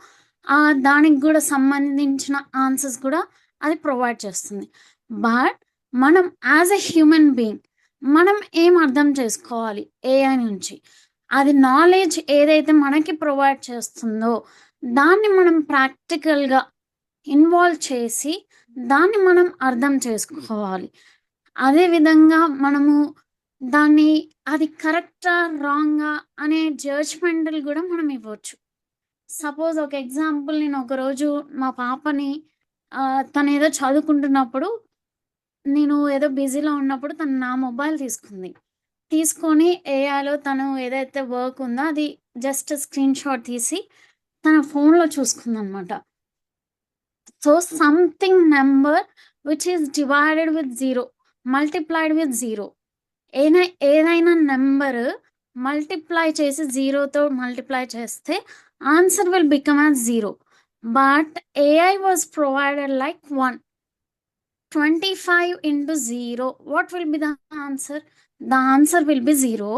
Speaker 3: దానికి కూడా సంబంధించిన ఆన్సర్స్ కూడా అది ప్రొవైడ్ చేస్తుంది. బట్ మనం యాజ్ ఎ హ్యూమన్ బీయింగ్ మనం ఏం అర్థం చేసుకోవాలి ఏఐ నుంచి, అది నాలెడ్జ్ ఏదైతే మనకి ప్రొవైడ్ చేస్తుందో దాన్ని మనం ప్రాక్టికల్గా ఇన్వాల్వ్ చేసి దాన్ని మనం అర్థం చేసుకోవాలి. అదేవిధంగా మనము దాన్ని అది కరెక్టా రాంగా అనే జడ్జ్మెంటల్ కూడా మనం ఇవ్వచ్చు. సపోజ్ ఒక ఎగ్జాంపుల్, నేను ఒకరోజు మా పాపని తను ఏదో చదువుకుంటున్నప్పుడు, నేను ఏదో బిజీలో ఉన్నప్పుడు తను నా మొబైల్ తీసుకొని ఏఐలో తను ఏదైతే వర్క్ ఉందో అది జస్ట్ స్క్రీన్ షాట్ తీసి తన ఫోన్లో చూసుకుందనమాట. So something number which is divided with 0 multiplied with 0, ఏదైనా నెంబర్ మల్టిప్లై చేసి 0తో మల్టిప్లై చేస్తే answer will become as 0. But AI was provided like 1. 25 into 0, what will be the answer? The answer will be 0.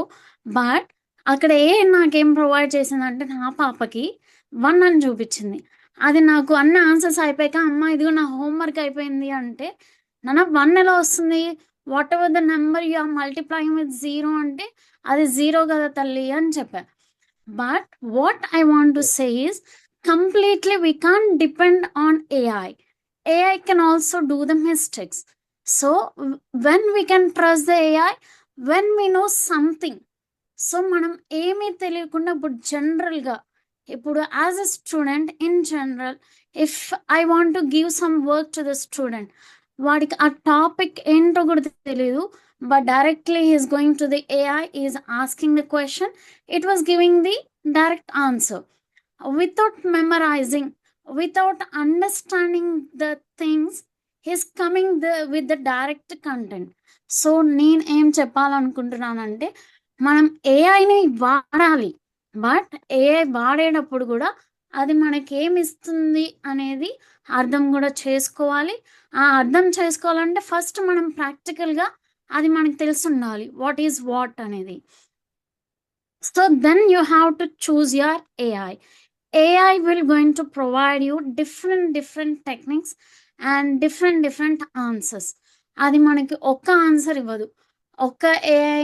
Speaker 3: But అక్కడ నాకేం provide చేసిందంటే నా పాపకి 1 అని చూపించింది. అది నాకు అన్ని ఆన్సర్స్ అయిపోయాక, అమ్మ ఇదిగో నా హోంవర్క్ అయిపోయింది అంటే, నాన్న 1 ఎలా వస్తుంది, whatever the number you are multiplying with 0 అంటే అది 0 కదా తల్లి అని చెప్పా. But what I want to say is completely we can't depend on AI. AI can also do the mistakes. So when we can trust the AI, when we know something. So మనం ఏమీ తెలియకుండా ఇప్పుడు as a student in general, if I want to give some work to the student, వాడికి ఆ topic ఏంటో కూడా తెలియదు, but directly is going to the AI, is asking the question, it was giving the direct answer without memorizing, without understanding the things, he's coming with the direct content. So నేను ఏం చెప్పాలనుకుంటున్నానంటే మనం ఏఐని వాడాలి, but AI వాడేటప్పుడు కూడా అది మనకి ఏమి ఇస్తుంది అనేది అర్థం కూడా చేసుకోవాలి. ఆ అర్థం చేసుకోవాలంటే ఫస్ట్ మనం ప్రాక్టికల్గా అది మనకు తెలిసి ఉండాలి వాట్ ఈజ్ వాట్ అనేది. So then you have to choose your AI will going to provide you different techniques and different answers. అది మనకి ఒక్క ఆన్సర్ ఇవ్వదు. ఒక ఏఐ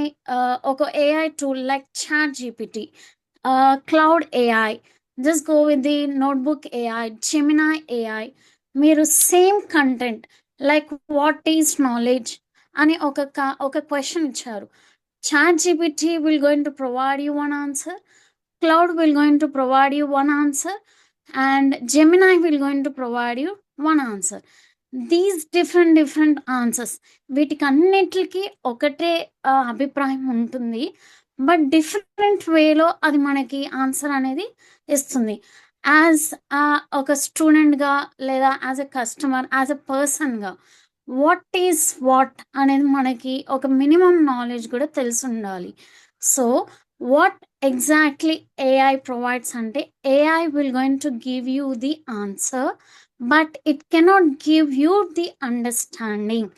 Speaker 3: ఒక AI tool like ChatGPT, Claude AI, just go with the notebook AI, Gemini AI. మీరు same content like what is knowledge అని ఒక question ఇచ్చారు. Chat GPT will going to provide you one answer, Cloud will going to provide you one answer, and Gemini will going to provide you one answer. These different answers, వీటికన్నిటికి ఒకటే అభిప్రాయం ఉంటుంది, but different వేలో అది మనకి answer అనేది ఇస్తుంది. As ఒక స్టూడెంట్గా లేదా as a customer, as a పర్సన్గా వాట్ ఈజ్ వాట్ అనేది మనకి ఒక మినిమం నాలెడ్జ్ కూడా తెలిసి ఉండాలి. So what exactly AI provides అంటే AI will going to give you the answer, but it cannot give you the understanding.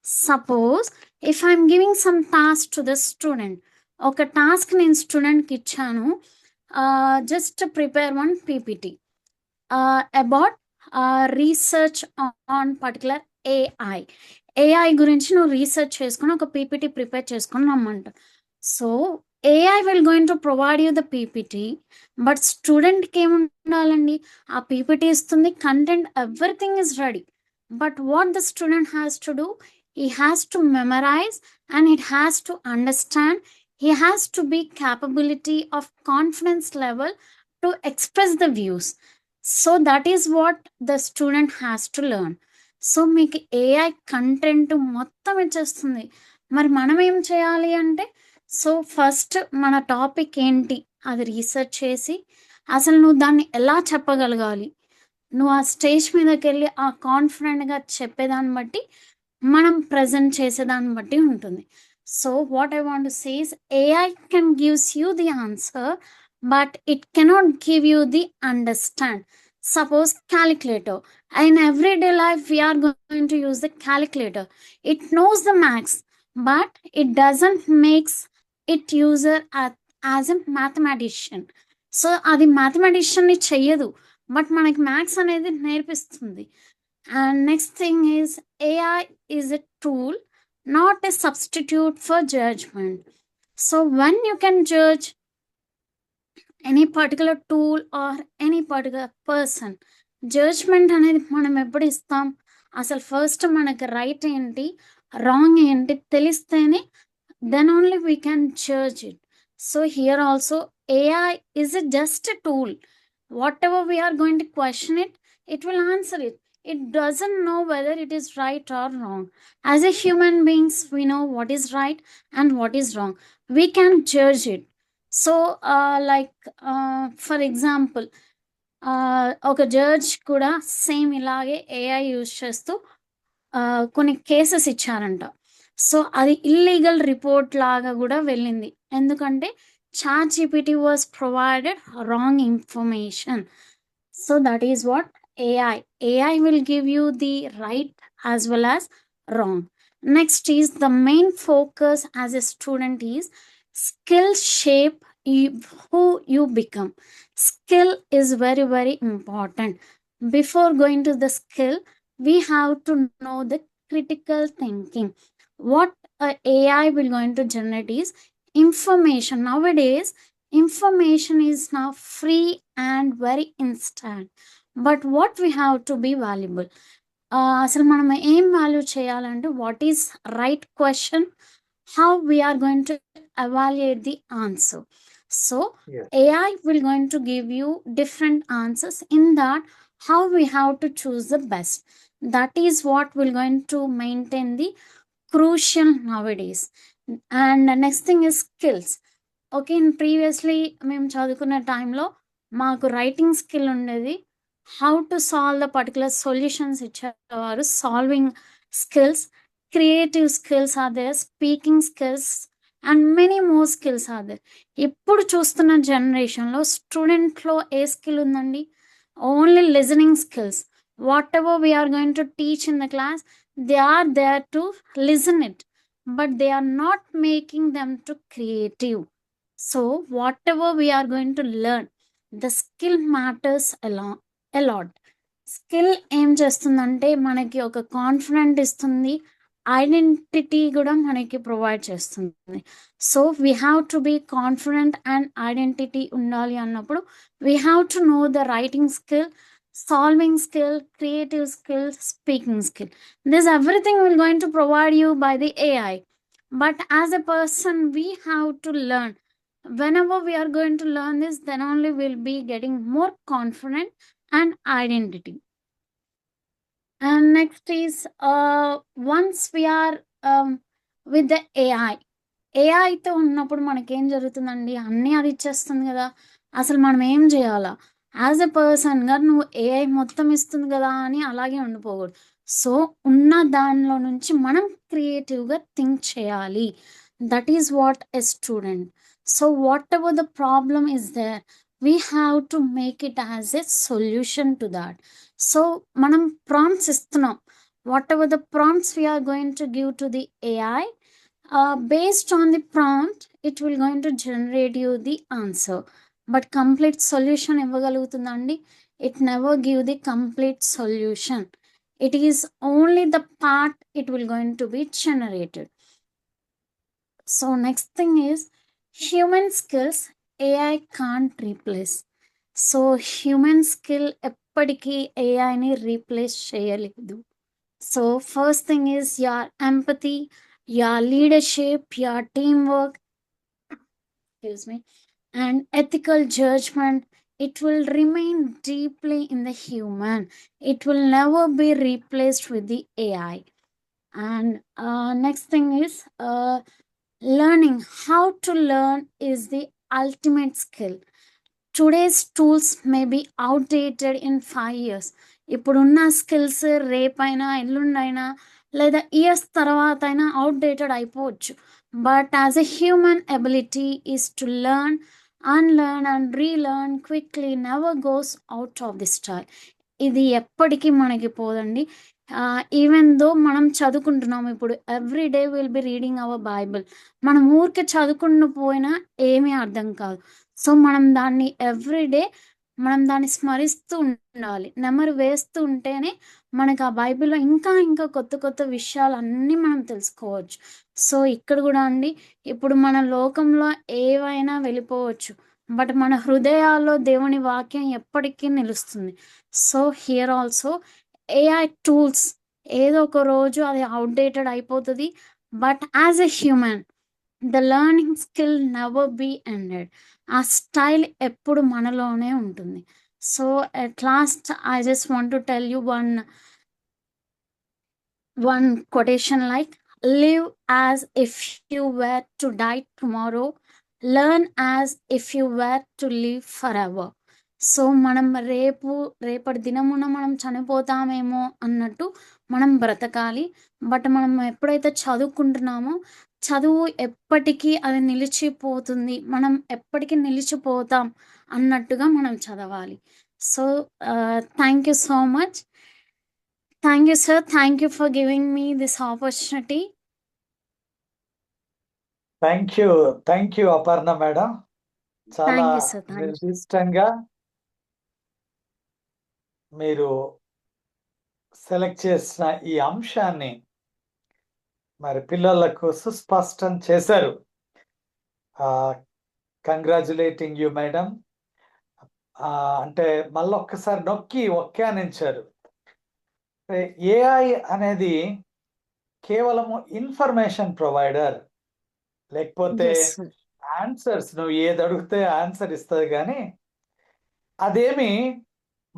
Speaker 3: Suppose if I'm giving some task to the student, ఒక task నేను స్టూడెంట్కి ఇచ్చాను, just prepare one PPT about research on particular AI గురించి నువ్వు research చేసుకుని ఒక PPT prepare చేసుకుని రమ్మంట. So AI will going to provide you the PPT, but స్టూడెంట్కి ఏముండాలండి, ఆ పీపీటీ ఇస్తుంది, content everything is ready, but what the student has to do, he has to memorize and it has to understand, he has to be capability of confidence level to express the views. So that is what the student has to learn. So మీకు AI content మొత్తం ఇచ్చేస్తుంది, మరి మనం ఏం చేయాలి అంటే, so first మన topic ఏంటి అది రీసెర్చ్ చేసి అసలు నువ్వు దాన్ని ఎలా చెప్పగలగాలి, నువ్వు ఆ స్టేజ్ మీదకి వెళ్ళి ఆ కాన్ఫిడెంట్గా చెప్పేదాన్ని బట్టి మనం ప్రజెంట్ చేసేదాన్ని బట్టి ఉంటుంది. So what I want to say is AI can gives you the answer, but it cannot give you the understand. Suppose calculator. In everyday life, we are going to use the calculator. It knows the maths, but it doesn't makes it user as a mathematician. So అది mathematician ని చెయ్యదు, but మనకి maths అనేది నేర్పిస్తుంది. And next thing is AI is a tool, not a substitute for judgment. So when you can judge any particular tool or any particular person, judgement అనేది మనం ఎప్పుడు ఇస్తాం, అసలు ఫస్ట్ మనకి రైట్ ఏంటి రాంగ్ ఏంటి తెలిస్తేనే then only we can judge it. So here also AI is a just a tool. Whatever we are going to question it, it will answer it. It doesn't know whether it is right or wrong. As a human beings, we know what is right and what is wrong. We can judge it. So for example, ఒక judge కూడా same ఇలాగే AI use చేస్తూ కొన్ని cases ఇచ్చారంట. So అది illegal report లాగా కూడా వెళ్ళింది, ఎందుకంటే ChatGPT was provided wrong information. So that is what AI will give you the right as well as wrong. Next is the main focus as a student is skill shape who you become. Skill is very important. Before going to the skill, we have to know the critical thinking. What AI will going to generate is information. Nowadays, information is now free and very instant. But what we have to be valuable. అసలు మనం ఏం value చేయాలంటే what is right question, how we are going to evaluate the answer. So AI will going to give you different answers, in that how we have to choose the best. That is what will going to maintain the crucial nowadays. And next thing is skills. Okay, previously మేము చదువుకునే టైంలో మాకు writing skill ఉండేది, how to solve the particular solutions ఇచ్చేవారు, solving skills, creative skills are there, speaking skills, and many more skills are there. ఇప్పుడు చూస్తున్న జనరేషన్లో స్టూడెంట్లో ఏ స్కిల్ ఉందండి? Only listening skills. Whatever we are going to teach in the class, they are there to listen it, but they are not making them to creative. So whatever we are going to learn, the skill matters a lot. Skill ఏం చేస్తుందంటే మనకి ఒక confident ఇస్తుంది, identity కూడా మనకి provide చేస్తుంది. So we have to be confident and identity ఉండాలి అన్నప్పుడు we have to know the writing skill, solving skill, creative skill, speaking skill. This everything will going to provide you by the AI. But as a person, we have to learn. Whenever we are going to learn this, then only we'll be getting more confident and identity. And next is once we are with the ఏఐతో ఉన్నప్పుడు మనకేం జరుగుతుందండి? అన్నీ అది ఇచ్చేస్తుంది కదా, అసలు మనం ఏం చేయాలా? యాజ్ ఎ పర్సన్గా నువ్వు ఏఐ మొత్తం ఇస్తుంది కదా అని అలాగే ఉండిపోకూడదు. సో ఉన్న దానిలో నుంచి మనం క్రియేటివ్గా థింక్ చేయాలి. That is what a student. So whatever the problem is there, we have to make it as a solution to that. So మనం ప్రాంప్ట్స్ ఇస్తున్నాం. Whatever the prompts we are going to give to the AI, based on the prompt it will going to generate you the answer, but complete solution ఇవ్వగలుగుతుందండి? It never give the complete solution. It is only the part it will going to be generated. So next thing is human skills AI can't replace. So human skill ఎప్పటికీ AI ని replace చేయలేదు. So first thing is your empathy, your leadership, your teamwork, excuse me, and ethical judgment. It will remain deeply in the human. It will never be replaced with the AI. And next thing is learning. How to learn is the ultimate skill. Today's tools may be outdated in 5 years. ఇప్పుడున్న skills రేపైనా ఎల్లుండైనా లేదా years తర్వాత అయినా outdated అయిపోవచ్చు. But as a human ability is to learn, unlearn and relearn quickly, never goes out of the style. ఇది ఎప్పటికీ మనకి పోదండి. ఈవెన్ దో మనం చదువుకుంటున్నాం ఇప్పుడు, every day will be reading our Bible. మనం ఊరికే చదువుకుంటూ పోయినా ఏమీ అర్థం కాదు. సో మనం దాన్ని ఎవ్రీడే మనం దాన్ని స్మరిస్తూ ఉండాలి, నెమరు వేస్తూ ఉంటేనే మనకు ఆ బైబిల్లో ఇంకా ఇంకా కొత్త కొత్త విషయాలన్నీ మనం తెలుసుకోవచ్చు. సో ఇక్కడ కూడా అండి, ఇప్పుడు మన లోకంలో ఏవైనా వెళ్ళిపోవచ్చు, బట్ మన హృదయాల్లో దేవుని వాక్యం ఎప్పటికీ నిలుస్తుంది. So here also AI tools ఏదో ఒక రోజు అది అవుట్డేటెడ్ అయిపోతుంది, but as a human the learning skill never be ended. ఆ స్టైల్ ఎప్పుడు మనలోనే ఉంటుంది. So at last I just want to tell you one quotation like, live as if you were to die tomorrow, learn as if you were to live forever. So మనం రేపటి దినమున మనం చనిపోతామేమో అన్నట్టు మనం బ్రతకాలి. బట్ మనం ఎప్పుడైతే చదువుకుంటున్నామో చదువు ఎప్పటికీ అది నిలిచిపోతుంది, మనం ఎప్పటికీ నిలిచిపోతాం అన్నట్టుగా మనం చదవాలి. So thank you so much. Thank you, sir. Thank you for giving me this opportunity.
Speaker 1: Thank you Aparna madam. చాలా
Speaker 3: Thank you, sir. Thank you.
Speaker 1: నిర్దిష్టంగా మీరు సెలెక్ట్ చేసిన ఈ అంశాన్ని మరి పిల్లలకు సుస్పష్టం చేశారు. Congratulating you madam. అంటే మళ్ళొక్కసారి నొక్కి వ్యాఖ్యానించారు. ఏఐ అనేది కేవలము ఇన్ఫర్మేషన్ ప్రొవైడర్, లేకపోతే
Speaker 3: Yes, sir.
Speaker 1: ఆన్సర్స్ నువ్వు ఏది అడిగితే ఆన్సర్ ఇస్తుంది, కానీ అదేమి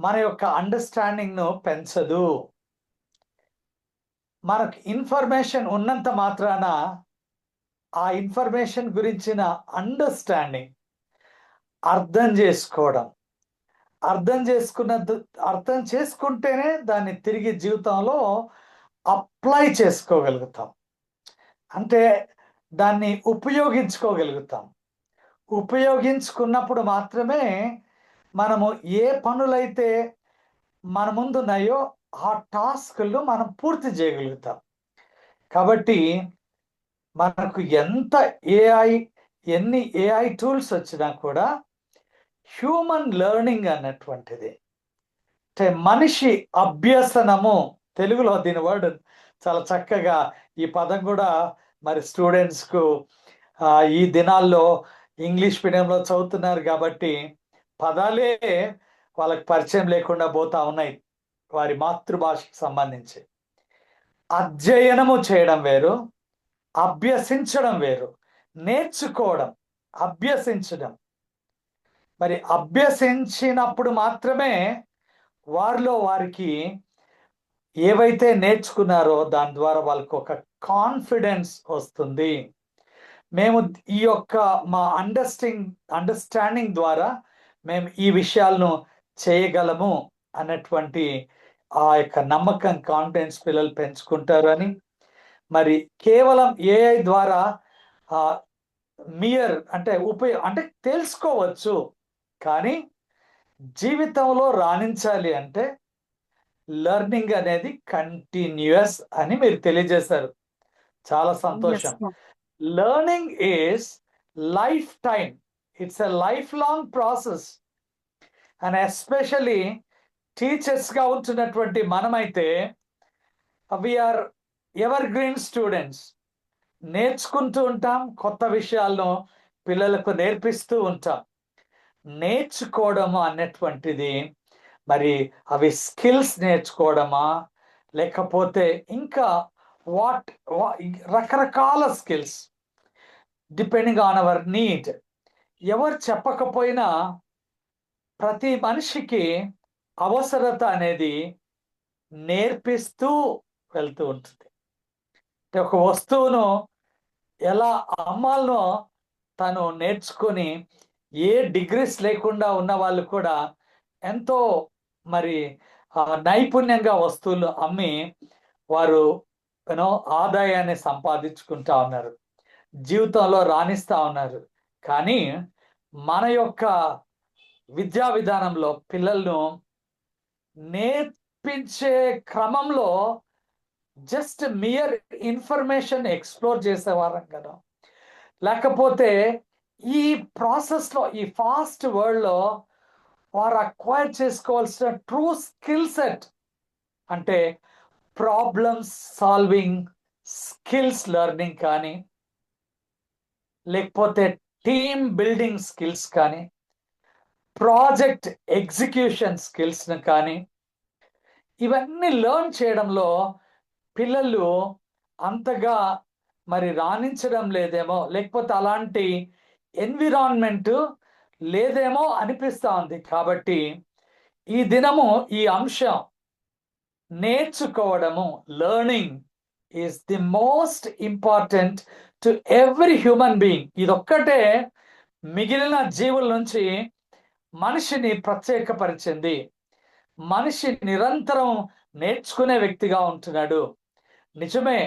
Speaker 1: మన యొక్క అండర్స్టాండింగ్ను పెంచదు. మనకు ఇన్ఫర్మేషన్ ఉన్నంత మాత్రాన ఆ ఇన్ఫర్మేషన్ గురించిన అండర్స్టాండింగ్, అర్థం చేసుకుంటేనే దాన్ని తిరిగి జీవితంలో అప్లై చేసుకోగలుగుతాం, అంటే దాన్ని ఉపయోగించుకోగలుగుతాం. ఉపయోగించుకున్నప్పుడు మాత్రమే మనము ఏ పనులైతే మన ముందున్నాయో ఆ టాస్క్‌లు మనం పూర్తి చేయగలుగుతాం. కాబట్టి మనకు ఎన్ని ఏఐ టూల్స్ వచ్చినా కూడా హ్యూమన్ లెర్నింగ్ అన్నటువంటిది, అంటే మనిషి అభ్యసనము, తెలుగులో దీని వర్డ్ చాలా చక్కగా, ఈ పదం కూడా మరి స్టూడెంట్స్‌కు ఈ దినాల్లో ఇంగ్లీష్ మీడియంలో చదువుతున్నారు కాబట్టి పదాలే వాళ్ళకి పరిచయం లేకుండా పోతా ఉన్నాయి వారి మాతృభాషకు సంబంధించి. అధ్యయనము చేయడం వేరు, అభ్యసించడం వేరు. నేర్చుకోవడం, అభ్యసించడం. మరి అభ్యసించినప్పుడు మాత్రమే వారికి ఏవైతే నేర్చుకున్నారో దాని ద్వారా వాళ్ళకి ఒక కాన్ఫిడెన్స్ వస్తుంది. మేము ఈ యొక్క మా అండర్స్టాండింగ్ ద్వారా మేము ఈ విషయాలను చేయగలము అన్నటువంటి ఆ యొక్క నమ్మకం, కాన్ఫిడెన్స్ పిల్లలు పెంచుకుంటారని, మరి కేవలం ఏఐ ద్వారా అంటే తెలుసుకోవచ్చు, కానీ జీవితంలో రాణించాలి అంటే లెర్నింగ్ అనేది కంటిన్యూస్ అని మీరు తెలియజేశారు. చాలా
Speaker 3: Yes,
Speaker 1: సంతోషం.
Speaker 3: sir.
Speaker 1: Learning is life time, it's a life long process. And especially టీచర్స్గా ఉంటున్నటువంటి మనమైతే వీఆర్ ఎవర్ గ్రీన్ స్టూడెంట్స్. నేర్చుకుంటూ ఉంటాం, కొత్త విషయాలను పిల్లలకు నేర్పిస్తూ ఉంటాం. నేర్చుకోవడము అన్నటువంటిది మరి అవి స్కిల్స్ నేర్చుకోవడమా, లేకపోతే ఇంకా రకరకాల skills depending on hour need. ఎవరు చెప్పకపోయినా ప్రతి మనిషికి అవసరత అనేది నేర్పిస్తూ వెళ్తూ ఉంటుంది. అంటే ఒక వస్తువును ఎలా అమ్మాలనో తను నేర్చుకొని, ఏ డిగ్రీస్ లేకుండా ఉన్న వాళ్ళు కూడా ఎంతో మరి నైపుణ్యంగా వస్తువులు అమ్మి వారు ఆదాయాన్ని సంపాదించుకుంటా ఉన్నారు, జీవితంలో రాణిస్తా ఉన్నారు. కానీ మన యొక్క విద్యా విధానంలో పిల్లలను నేర్పించే క్రమంలో జస్ట్ మియర్ ఇన్ఫర్మేషన్ ఎక్స్ప్లోర్ చేసేవారం కదా. లేకపోతే ఈ ప్రాసెస్లో, ఈ ఫాస్ట్ వరల్డ్లో వారు అక్వైర్ చేసుకోవాల్సిన ట్రూ స్కిల్ సెట్ అంటే ప్రాబ్లమ్స్ సాల్వింగ్ స్కిల్స్ లెర్నింగ్ కానీ, లేకపోతే టీమ్ బిల్డింగ్ స్కిల్స్ కానీ, ప్రాజెక్ట్ ఎగ్జిక్యూషన్ స్కిల్స్ని కానీ, ఇవన్నీ లెర్న్ చేయడంలో పిల్లలు అంతగా మరి రాణించడం లేదేమో, లేకపోతే అలాంటి ఎన్విరాన్మెంట్ లేదేమో అనిపిస్తూ ఉంది. కాబట్టి ఈ దినము ఈ అంశం నేర్చుకోవడము, learning is the most important to every human being. ఇదొక్కటే మిగిలిన జీవుల నుంచి మనిషిని ప్రత్యేకపరిచింది. మనిషి నిరంతరం నేర్చుకునే వ్యక్తిగా ఉంటున్నాడు. నిజమే,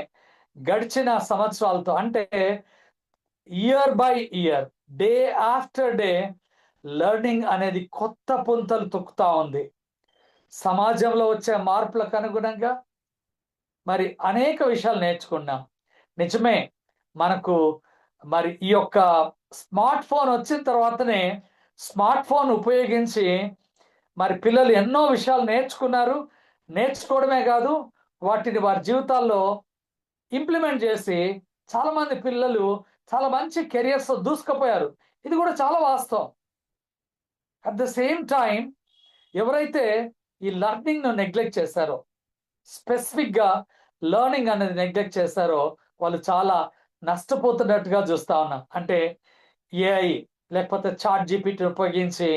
Speaker 1: గడిచిన సంవత్సరాలతో అంటే year by year, day after day learning అనేది కొత్త పుంతలు తొక్కుతా ఉంది. సమాజంలో వచ్చే మార్పులకు అనుగుణంగా మరి అనేక విషయాలు నేర్చుకున్నాం. నిజమే, మనకు మరి ఈ యొక్క స్మార్ట్ ఫోన్ వచ్చిన తర్వాతనే స్మార్ట్ ఫోన్ ఉపయోగించి మరి పిల్లలు ఎన్నో విషయాలు నేర్చుకున్నారు. నేర్చుకోవడమే కాదు, వాటిని వారి జీవితాల్లో ఇంప్లిమెంట్ చేసి చాలామంది పిల్లలు చాలా మంచి కెరియర్స్ దూసుకుపోయారు. ఇది కూడా చాలా వాస్తవం. అట్ ద సేమ్ టైం ఎవరైతే ఈ లెర్నింగ్ను నెగ్లెక్ట్ చేశారో, స్పెసిఫిక్గా లెర్నింగ్ అనేది నెగ్లెక్ట్ చేశారో, వాళ్ళు చాలా నష్టపోతున్నట్టుగా చూస్తూ ఉన్నాం. అంటే ఏఐ లేకపోతే చాట్ జీపీటీ ఉపయోగించి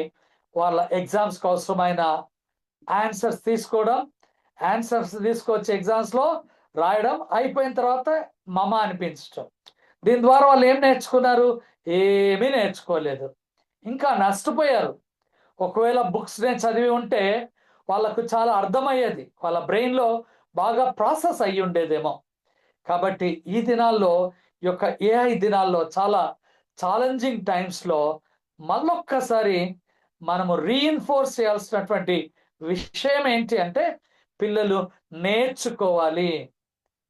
Speaker 1: వాళ్ళ ఎగ్జామ్స్కి అవసరమైన ఆన్సర్స్ తీసుకోవడం, ఆన్సర్స్ తీసుకొచ్చి ఎగ్జామ్స్లో రాయడం, అయిపోయిన తర్వాత మమ అనిపించడం. దీని ద్వారా వాళ్ళు ఏం నేర్చుకున్నారు? ఏమీ నేర్చుకోలేదు, ఇంకా నష్టపోయారు. ఒకవేళ బుక్స్నే చదివి ఉంటే వాళ్ళకు చాలా అర్థమయ్యేది, వాళ్ళ బ్రెయిన్లో బాగా ప్రాసెస్ అయ్యి ఉండేదేమో. కాబట్టి ఈ దినాల్లో ఈ యొక్క ఏఐ దినాల్లో చాలా ఛాలెంజింగ్ టైమ్స్లో మళ్ళొక్కసారి మనము రీఇన్ఫోర్స్ చేయాల్సినటువంటి విషయం ఏంటి అంటే పిల్లలు నేర్చుకోవాలి.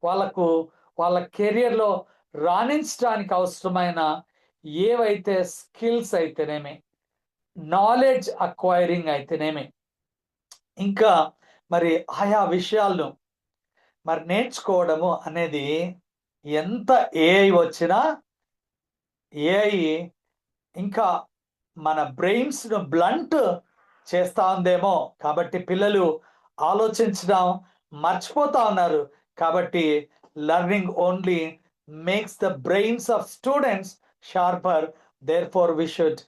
Speaker 1: వాళ్ళ కెరియర్లో రాణించడానికి అవసరమైన ఏవైతే స్కిల్స్ అయితేనేమి, నాలెడ్జ్ అక్వైరింగ్ అయితేనేమి, ఇంకా మరి ఆయా విషయాలను మరి నేర్చుకోవడము అనేది ఎంత ఏఐ వచ్చినా ఏఐ ఇంకా మన బ్రెయిన్స్ను బ్లంట్ చేస్తా ఉందేమో. కాబట్టి పిల్లలు ఆలోచించడం మర్చిపోతా ఉన్నారు. కాబట్టి learning only makes the brains of students sharper. Therefore we should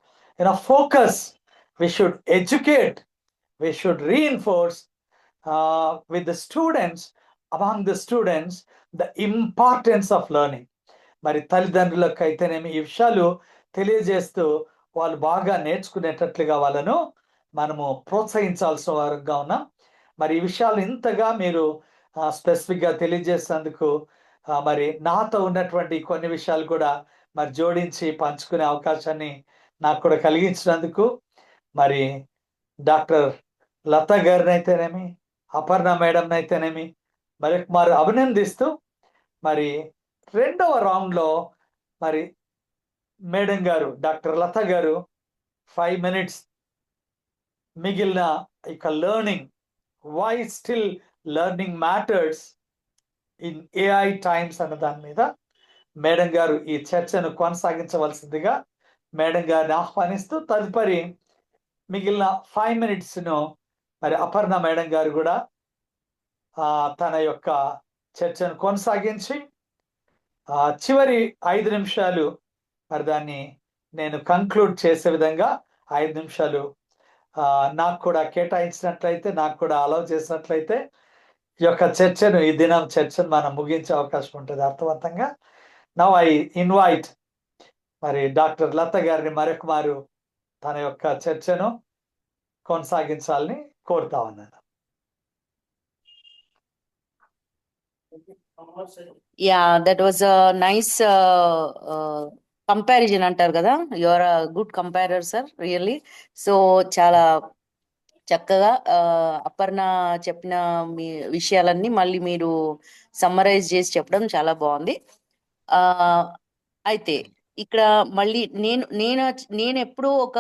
Speaker 1: focus, we should educate, we should reinforce with the students, among the students, the importance of learning. మరి తల్లిదండ్రులకు అయితేనేమి ఈ విషయాలు తెలియజేస్తూ వాళ్ళు బాగా నేర్చుకునేటట్లుగా వాళ్ళను మనము ప్రోత్సహించాల్సిన వారుగా ఉన్నాం. మరి ఈ విషయాలు ఇంతగా మీరు స్పెసిఫిక్గా తెలియజేసినందుకు మరి నాతో ఉన్నటువంటి కొన్ని విషయాలు కూడా మరి జోడించి పంచుకునే అవకాశాన్ని నాకు కూడా కలిగించినందుకు మరి డాక్టర్ లత గారిని అయితేనేమి, అపర్ణ మేడం అయితేనేమి మరి అభినందిస్తూ మరి రెండవ రౌండ్లో మరి మేడం గారు, డాక్టర్ లత గారు 5 minutes మిగిలిన ఇక learning, why still learning matters in AI times అన్న దాని మీద మేడం గారు ఈ చర్చను కొనసాగించవలసిందిగా మేడం గారిని ఆహ్వానిస్తూ తదుపరి మిగిలిన 5 minutesను మరి అపర్ణ మేడం గారు కూడా తన యొక్క చర్చను కొనసాగించి చివరి 5 నిమిషాలు మరి దాన్ని నేను కంక్లూడ్ చేసే విధంగా 5 నిమిషాలు నాకు కూడా కేటాయించినట్లయితే, నాకు కూడా అలౌ చేసినట్లయితే ఈ యొక్క చర్చను, ఈ దినం చర్చను మనం ముగించే అవకాశం ఉంటుంది అర్థవంతంగా. నౌ ఐ ఇన్వైట్ మరి డాక్టర్ లత గారిని మరొక మారు తన యొక్క చర్చను కొనసాగించాలని కోరుతా ఉన్నాను.
Speaker 2: దట్ వాజ్ నైస్ కంపారిజన్ అంటారు కదా. You are a good comparer sir, really. So చాలా చక్కగా అపర్ణ చెప్పిన మీ విషయాలన్నీ మళ్ళీ మీరు సమ్మరైజ్ చేసి చెప్పడం చాలా బాగుంది. అయితే ఇక్కడ మళ్ళీ నేను ఎప్పుడూ ఒక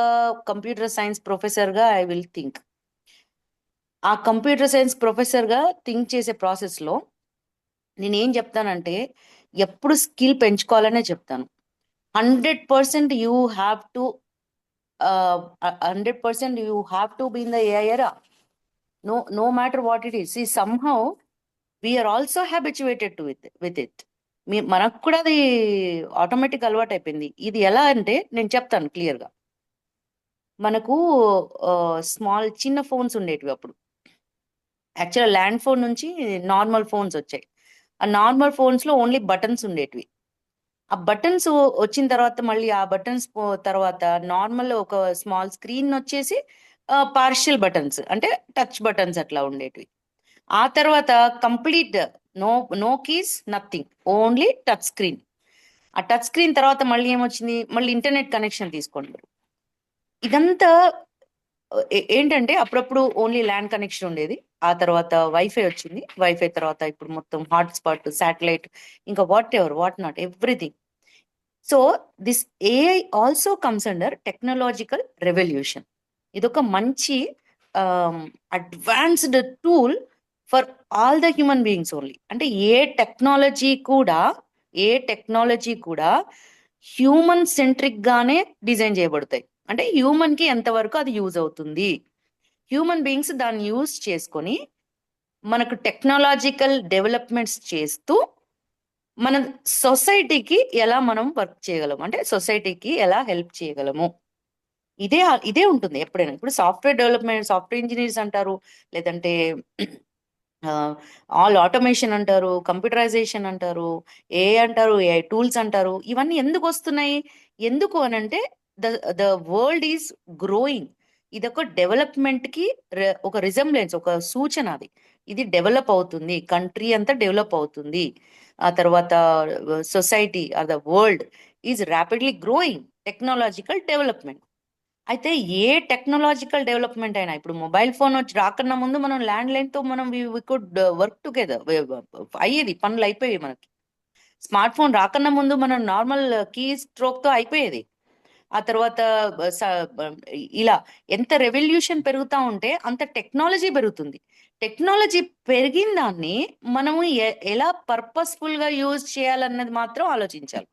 Speaker 2: కంప్యూటర్ సైన్స్ ప్రొఫెసర్గా ఐ విల్ థింక్. ఆ కంప్యూటర్ సైన్స్ ప్రొఫెసర్గా థింక్ చేసే ప్రాసెస్లో నేనేం చెప్తానంటే ఎప్పుడు స్కిల్ పెంచుకోవాలనే చెప్తాను. 100% you have to 100% you have to be in the AI era. No matter what it is. See, somehow we are also habituated to it with it. మనకు కూడా అది ఆటోమేటిక్ అలవాటు అయిపోయింది. ఇది ఎలా అంటే నేను చెప్తాను క్లియర్గా. మనకు స్మాల్ చిన్న ఫోన్స్ ఉండేటివి అప్పుడు. యాక్చువల్గా ల్యాండ్ ఫోన్ నుంచి నార్మల్ ఫోన్స్ వచ్చాయి. ఆ నార్మల్ ఫోన్స్లో ఓన్లీ బటన్స్ ఉండేటివి. ఆ బటన్స్ వచ్చిన తర్వాత మళ్ళీ ఆ బటన్స్ తర్వాత నార్మల్ ఒక స్మాల్ స్క్రీన్ వచ్చేసి పార్షియల్ బటన్స్ అంటే టచ్ బటన్స్ అట్లా ఉండేటివి. ఆ తర్వాత complete no keys, nothing, only touch screen. ఆ టచ్ స్క్రీన్ తర్వాత మళ్ళీ ఏమొచ్చింది, మళ్ళీ ఇంటర్నెట్ కనెక్షన్ తీసుకోండి. ఇదంతా ఏంటంటే అప్పుడప్పుడు ఓన్లీ ల్యాండ్ కనెక్షన్ ఉండేది. ఆ తర్వాత వైఫై వచ్చింది. వైఫై తర్వాత ఇప్పుడు మొత్తం హాట్స్పాట్, శాటిలైట్, ఇంకా what not everything. So this AI also comes under technological revolution. ఇదొక మంచి advanced tool for all the human beings only. అంటే ఏ టెక్నాలజీ కూడా హ్యూమన్ సెంట్రిక్ గానే డిజైన్ చేయబడతాయి. అంటే హ్యూమన్ కి ఎంతవరకు అది యూజ్ అవుతుంది, హ్యూమన్ బీయింగ్స్ దాన్ని యూజ్ చేసుకొని మనకు టెక్నాలజికల్ డెవలప్మెంట్స్ చేస్తూ మన సొసైటీకి ఎలా మనం వర్క్ చేయగలము, అంటే సొసైటీకి ఎలా హెల్ప్ చేయగలము, ఇదే ఉంటుంది ఎప్పుడైనా. ఇప్పుడు సాఫ్ట్వేర్ డెవలప్మెంట్, సాఫ్ట్వేర్ ఇంజనీర్స్ అంటారు, లేదంటే ఆల్ ఆటోమేషన్ అంటారు, కంప్యూటరైజేషన్ అంటారు, ఏఐ అంటారు, ఏఐ టూల్స్ అంటారు. ఇవన్నీ ఎందుకు వస్తున్నాయి? ఎందుకు అనంటే ద వరల్డ్ ఈజ్ గ్రోయింగ్. ఇదొక డెవలప్మెంట్ కి ఒక రిజంబ్లెన్స్, ఒక సూచన. అది ఇది డెవలప్ అవుతుంది, కంట్రీ అంతా డెవలప్ అవుతుంది. ఆ తర్వాత society or the world is rapidly growing, technological development. అయితే ఏ టెక్నాలజికల్ డెవలప్మెంట్ అయినా, ఇప్పుడు మొబైల్ ఫోన్ వచ్చి రాకన్నా ముందు మనం ల్యాండ్ లైన్ తో మనం వి కుడ్ వర్క్ టుగెదర్, అయ్యేది, పనులు అయిపోయేవి మనకి. స్మార్ట్ ఫోన్ రాకన్నా ముందు మనం నార్మల్ కీ స్ట్రోక్ తో అయిపోయేది. ఆ తర్వాత ఇలా ఎంత రెవల్యూషన్ పెరుగుతా ఉంటే అంత టెక్నాలజీ పెరుగుతుంది. టెక్నాలజీ పెరిగిన దాన్ని మనము ఎలా పర్పస్ఫుల్ గా యూజ్ చేయాలన్నది మాత్రం ఆలోచించాలి.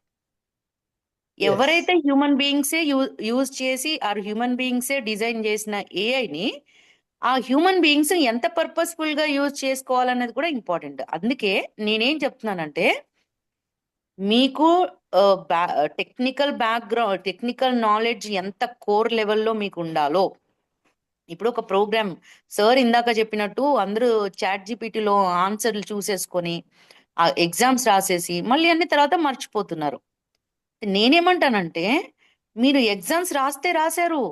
Speaker 1: ఎస్
Speaker 2: ఎవరైతే హ్యూమన్ బీయింగ్సే యూజ్ చేసి ఆర్ హ్యూమన్ బీయింగ్సే డిజైన్ చేసిన ఏఐని, ఆ హ్యూమన్ బీయింగ్స్ ఎంత పర్పస్ఫుల్ గా యూజ్ చేసుకోవాలన్నది కూడా ఇంపార్టెంట్. అందుకే నేనేం చెప్తున్నానంటే, మీకు టెక్నికల్ బ్యాక్గ్రౌండ్, టెక్నికల్ నాలెడ్జ్ ఎంత కోర్ లెవెల్లో మీకు ఉండాలో, ఇప్పుడు ఒక ప్రోగ్రామ్ సార్ ఇందాక చెప్పినట్టు అందరూ చాట్ జీపీటీలో ఆన్సర్లు చూసేసుకొని ఆ ఎగ్జామ్స్ రాసేసి మళ్ళీ అన్ని తర్వాత మర్చిపోతున్నారు. నేనేమంటానంటే, మీరు ఎగ్జామ్స్ రాస్తే రాశారు,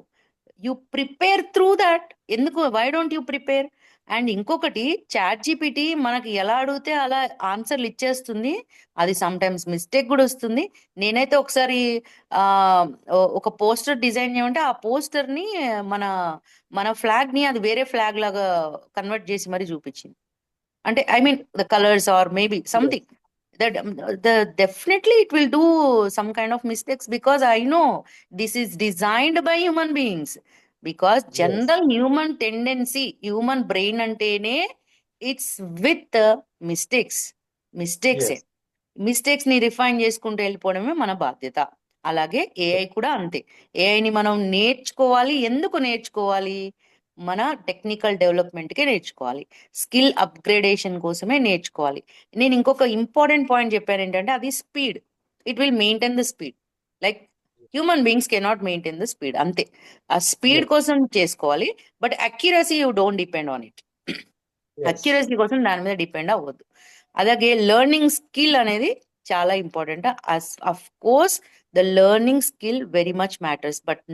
Speaker 2: యు ప్రిపేర్ త్రూ దట్. ఎందుకు, why don't you prepare? And ఇంకొకటి, చాట్ జీపీటీ మనకి ఎలా అడిగితే అలా ఆన్సర్లు ఇచ్చేస్తుంది. అది సమ్ టైమ్స్ మిస్టేక్ కూడా వస్తుంది. నేనైతే ఒకసారి ఆ ఒక పోస్టర్ డిజైన్ చేయమంటే ఆ పోస్టర్ ని మన మన ఫ్లాగ్ ని అది వేరే ఫ్లాగ్ లాగా కన్వర్ట్ చేసి మరి చూపించింది. అంటే I mean the colours or maybe something that the definitely it will do some kind of mistakes, because I know this is designed by human beings. Because
Speaker 1: as
Speaker 2: general human tendency, human brain antene it's with mistakes. mistakes
Speaker 1: yes
Speaker 2: mistakes ని refine చేసుకుంటూ వెళ్ళిపోవడమే మన బాధ్యత. అలాగే AI కూడా అంతే. ఏఐని మనం నేర్చుకోవాలి. ఎందుకు నేర్చుకోవాలి? మన టెక్నికల్ డెవలప్మెంట్కే నేర్చుకోవాలి, స్కిల్ అప్గ్రేడేషన్ కోసమే నేర్చుకోవాలి. నేను ఇంకొక ఇంపార్టెంట్ పాయింట్ చెప్పాను ఏంటంటే, అది speed. It will maintain the speed. Like human beings cannot maintain the speed, అంతే. ఆ స్పీడ్
Speaker 1: ఎస్
Speaker 2: కోసం చేసుకోవాలి, but accuracy you don't depend on it.
Speaker 1: Yes
Speaker 2: accuracy కోసం దాని మీద డిపెండ్ అవ్వద్దు. అలాగే లెర్నింగ్ స్కిల్ అనేది చాలా important. Of course the learning skill very much matters, but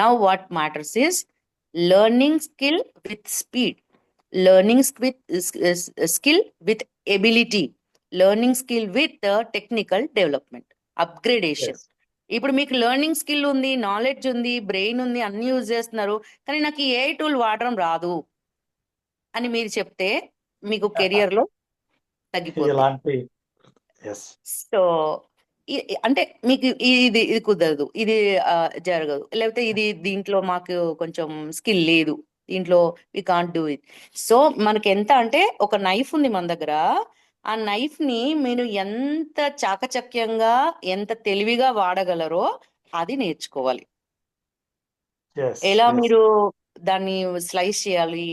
Speaker 2: now what matters is learning skill with speed, learning skill with ability, learning skill with technical development, upgradation.
Speaker 1: Yes
Speaker 2: ఇప్పుడు మీకు learning skill ఉంది, knowledge ఉంది, brain ఉంది, అన్ని use చేస్తున్నారు, కానీ నాకు ఏ tool వాడడం రాదు అని మీరు చెప్తే మీకు కెరియర్ లో తగ్గిపోద్ది.
Speaker 1: ఇలాంటి ఎస్
Speaker 2: సో అంటే మీకు ఇది ఇది కుదరదు, ఇది జరగదు, లేకపోతే ఇది దీంట్లో మాకు కొంచెం స్కిల్ లేదు, దీంట్లో we can't do it. So మనకి ఎంత అంటే, ఒక నైఫ్ ఉంది మన దగ్గర, ఆ నైఫ్ ని మీరు ఎంత చాకచక్యంగా, ఎంత తెలివిగా వాడగలరో అది నేర్చుకోవాలి.
Speaker 1: ఎస్
Speaker 2: ఎలా
Speaker 1: ఎస్
Speaker 2: మీరు దాన్ని స్లైస్ చేయాలి,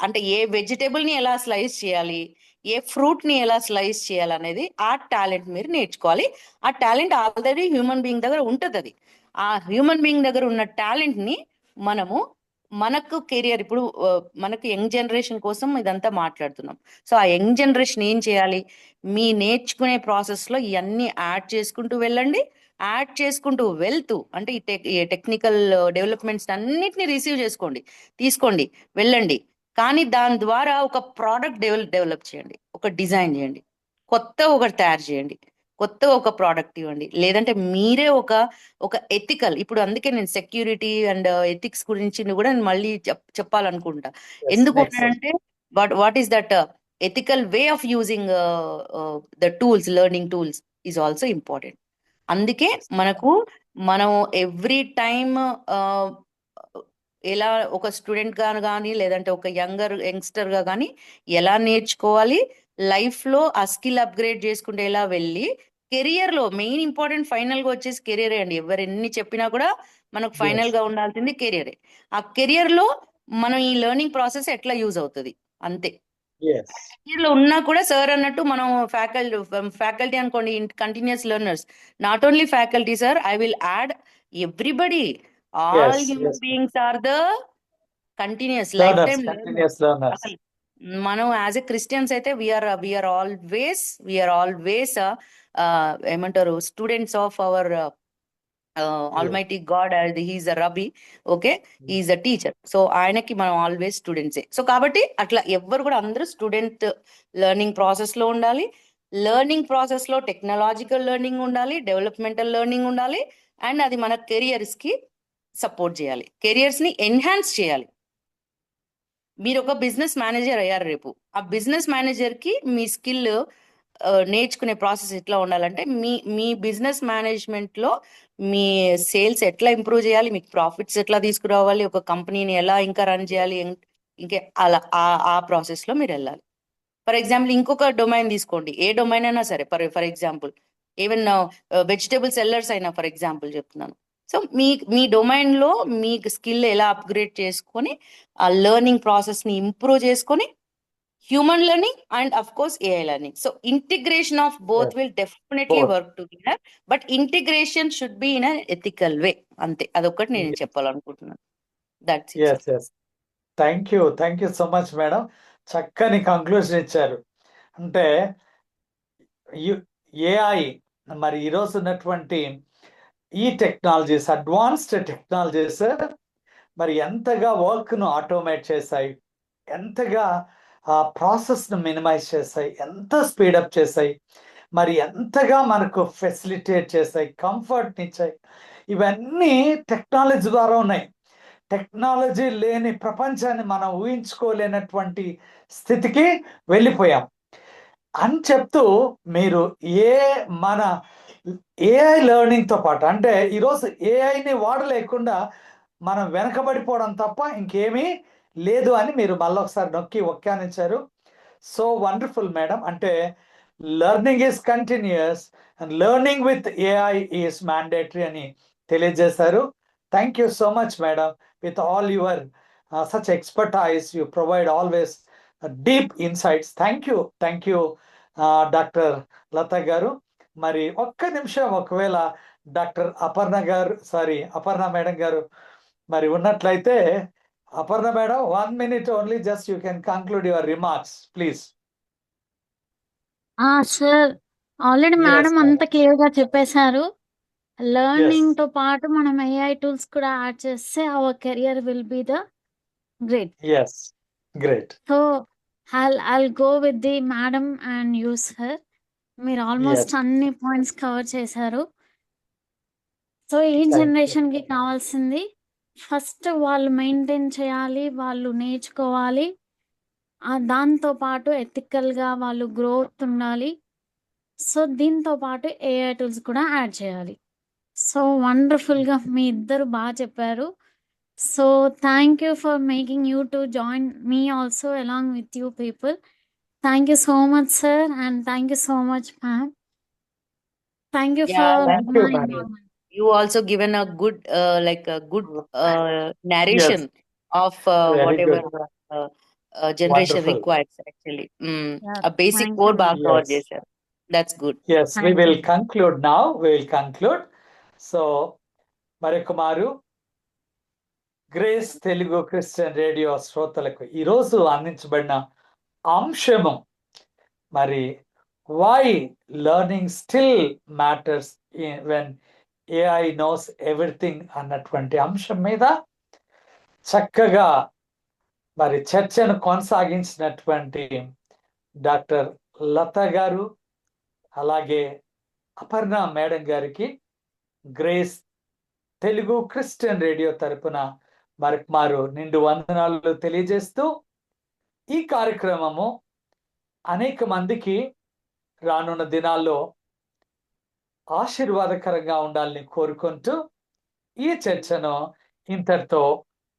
Speaker 2: అంటే ఏ వెజిటేబుల్ ని ఎలా స్లైస్ చేయాలి, ఏ ఫ్రూట్ ని ఎలా స్లైస్ చేయాలి అనేది ఆ టాలెంట్ మీరు నేర్చుకోవాలి. ఆ టాలెంట్ ఆల్రెడీ హ్యూమన్ బీయింగ్ దగ్గర ఉంటుంది. అది ఆ హ్యూమన్ బీయింగ్ దగ్గర ఉన్న టాలెంట్ ని మనము మనకు కెరియర్, ఇప్పుడు మనకు యంగ్ జనరేషన్ కోసం ఇదంతా మాట్లాడుతున్నాం. సో ఆ యంగ్ జనరేషన్ ఏం చేయాలి? మీ నేర్చుకునే ప్రాసెస్ లో ఇవన్నీ యాడ్ చేసుకుంటూ వెళ్ళండి. యాడ్ చేసుకుంటూ వెళ్తూ, అంటే ఈ టెక్నికల్ డెవలప్మెంట్స్ అన్నిటిని రిసీవ్ తీసుకోండి, వెళ్ళండి. కానీ దాని ద్వారా ఒక ప్రోడక్ట్ డెవలప్ చేయండి, ఒక డిజైన్ చేయండి, కొత్త ఒకటి తయారు చేయండి, కొత్త ఒక ప్రోడక్ట్ ఇవ్వండి. లేదంటే మీరే ఒక ఎథికల్, ఇప్పుడు అందుకే నేను సెక్యూరిటీ అండ్ ఎథిక్స్ గురించి కూడా నేను మళ్ళీ చెప్పాలనుకుంటా.
Speaker 1: ఎస్
Speaker 2: ఎందుకు
Speaker 1: మేక్ సెన్స్
Speaker 2: అంటే, what is that ethical way of using the tools, learning tools is also important. అందుకే మనం ఎవ్రీ టైమ్ ఎలా ఒక స్టూడెంట్ గా కానీ, లేదంటే ఒక యంగ్స్టర్ గా కానీ ఎలా నేర్చుకోవాలి, లైఫ్ లో ఆ స్కిల్ అప్గ్రేడ్ చేసుకుంటే ఎలా వెళ్ళి, కెరియర్ లో మెయిన్ ఇంపార్టెంట్ ఫైనల్ గా వచ్చేసి కెరియరే అండి. ఎవరు ఎన్ని చెప్పినా కూడా మనకు ఫైనల్
Speaker 1: ఎస్
Speaker 2: గా ఉండాల్సింది కెరియరే. ఆ కెరియర్ లో మనం ఈ లెర్నింగ్ ప్రాసెస్ ఎట్లా యూజ్ అవుతుంది, అంతే.
Speaker 1: ఎస్
Speaker 2: లో ఉన్నా కూడా సార్ అన్నట్టు మనం ఫ్యాకల్టీ అనుకోండి, continuous learners, not only faculty sir, I will add everybody. All
Speaker 1: yes
Speaker 2: human
Speaker 1: yes
Speaker 2: beings are the continuous life
Speaker 1: learners,
Speaker 2: time learners.
Speaker 1: Continuous learners.
Speaker 2: అసలు మనం యాజ్ ఎ క్రిస్టియన్స్ అయితే వీఆర్ ఆల్వేస్ ఏమంటారు, students of our almighty God he is a rabbi, okay, is a teacher. So ఆయనకి మనం always స్టూడెంట్సే. So కాబట్టి అట్లా ఎవ్వరు కూడా అందరూ స్టూడెంట్ లెర్నింగ్ ప్రాసెస్ లో ఉండాలి. లెర్నింగ్ ప్రాసెస్ లో టెక్నాలజికల్ లెర్నింగ్ ఉండాలి, డెవలప్మెంటల్ లెర్నింగ్ ఉండాలి, అండ్ అది మన కెరియర్స్ కి సపోర్ట్ చేయాలి, కెరియర్స్ ని ఎన్హాన్స్ చేయాలి. మీరు ఒక బిజినెస్ మేనేజర్ అయ్యారు రేపు, ఆ బిజినెస్ మేనేజర్ కి మీ స్కిల్ నేర్చుకునే ప్రాసెస్ ఎట్లా ఉండాలంటే మీ బిజినెస్ మేనేజ్మెంట్ లో మీ సేల్స్ ఎట్లా ఇంప్రూవ్ చేయాలి, మీకు ప్రాఫిట్స్ ఎట్లా తీసుకురావాలి, ఒక కంపెనీని ఎలా ఇంకా రన్ చేయాలి, ఇంకా అలా ఆ ప్రాసెస్ లో మీరు వెళ్ళాలి. ఫర్ ఎగ్జాంపుల్ ఇంకొక డొమైన్ తీసుకోండి, ఏ డొమైన్ అయినా సరే, for example even vegetable sellers అయినా ఫర్ ఎగ్జాంపుల్ చెప్తున్నాను. సో మీ డొమైన్ లో మీ స్కిల్ ఎలా అప్గ్రేడ్ చేసుకొని ఆ లెర్నింగ్ ప్రాసెస్ ని ఇంప్రూవ్ చేసుకొని human learning and of course AI learning. So integration of both will definitely
Speaker 1: Both.
Speaker 2: Work together, but integration should be in an ethical way. అంతే, అదొకటి నేను చెప్పాలనుకుంటున్నాను. That's it
Speaker 1: yes yes, thank you so much madam. చక్కని conclusion ఇచ్చారు. అంటే AI మరి ఈరోజు ఉన్నటువంటి ఈ టెక్నాలజీస్, అడ్వాన్స్డ్ టెక్నాలజీస్ మరి ఎంతగా వర్క్ను ఆటోమేట్ చేశాయి, ఎంతగా ఆ ప్రాసెస్ను మినిమైజ్ చేశాయి, ఎంత స్పీడప్ చేశాయి, మరి ఎంతగా మనకు ఫెసిలిటేట్ చేశాయి, కంఫర్ట్ని ఇచ్చాయి. ఇవన్నీ టెక్నాలజీ ద్వారా ఉన్నాయి. టెక్నాలజీ లేని ప్రపంచాన్ని మనం ఊహించుకోలేనటువంటి స్థితికి వెళ్ళిపోయాం అని చెప్తూ మీరు మన ఏఐ లెర్నింగ్తో పాటు, అంటే ఈరోజు ఏఐని వాడలేకుండా మనం వెనకబడిపోవడం తప్ప ఇంకేమీ లేదు అని మీరు మళ్ళొకసారి నొక్కి వ్యాఖ్యానించారు. So wonderful madam. అంటే learning is continuous and learning with AI is mandatory అని తెలియజేశారు. Thank you so much madam. With all your such expertise, you provide always deep insights. Thank you doctor Latha గారు. మరి ఒక్క నిమిషం, ఒకవేళ డాక్టర్ అపర్ణ మేడం గారు మరి ఉన్నట్లయితే, Aparna madam 1 minute only, just you can conclude your remarks please.
Speaker 3: Sir already madam అంత clear గా చెప్పేశారు.
Speaker 1: Yes.
Speaker 3: లెర్నింగ్ తో పాటు మనం ఏఐ టూల్స్ కూడా యాడ్ చేస్తే our career will be the great.
Speaker 1: Yes, great.
Speaker 3: So I'll go with the madam and you sir. మీరు almost అన్ని పాయింట్స్ కవర్ చేశారు. సో ఈ
Speaker 1: Thank you.
Speaker 3: జనరేషన్ కి కావాల్సింది ఫస్ట్ వాళ్ళు మెయింటైన్ చేయాలి, వాళ్ళు నేర్చుకోవాలి, దాంతో పాటు ఎథికల్ గా వాళ్ళు గ్రోత్ ఉండాలి. సో దీంతో పాటు ఏఐ టూల్స్ కూడా యాడ్ చేయాలి. సో వండర్ఫుల్ గా మీ ఇద్దరు బాగా చెప్పారు. So thank you for making you to join me also along with you people. Thank you so much, sir, and thank you so much, ma'am. Thank you
Speaker 2: Yeah,
Speaker 3: for
Speaker 1: Thank you,
Speaker 3: my
Speaker 1: madam.
Speaker 3: involvement.
Speaker 2: you also given a good narration of
Speaker 1: Very
Speaker 2: whatever
Speaker 1: good.
Speaker 2: generation
Speaker 1: Wonderful.
Speaker 2: requires actually.
Speaker 3: Yeah,
Speaker 2: A basic
Speaker 3: thank
Speaker 2: core
Speaker 3: you,
Speaker 2: back
Speaker 3: ma'am.
Speaker 2: cover
Speaker 1: Yes.
Speaker 2: చేశారు. That's good.
Speaker 1: Yes, we
Speaker 3: Thank
Speaker 1: will
Speaker 3: you.
Speaker 1: conclude now. We will conclude. So, మరొకమారు Grace Telugu Christian radio శ్రోతలకు ఈరోజు అందించబడిన అంశము మరి why learning still matters when AI knows everything అన్నటువంటి అంశం మీద చక్కగా మరి చర్చను కొనసాగించినటువంటి డాక్టర్ లత గారు, అలాగే అపర్ణ మేడం గారికి గ్రేస్ తెలుగు క్రిస్టియన్ రేడియో తరపున మరొకమారు నిండు వందనాలు తెలియజేస్తూ, ఈ కార్యక్రమము అనేక మందికి రానున్న దినాల్లో ఆశీర్వాదకరంగా ఉండాలని కోరుకుంటూ ఈ చర్చను ఇంతటితో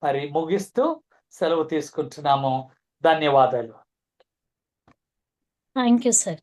Speaker 1: మరి ముగిస్తూ సెలవు తీసుకుంటున్నాము. ధన్యవాదాలు.
Speaker 3: Thank you, sir.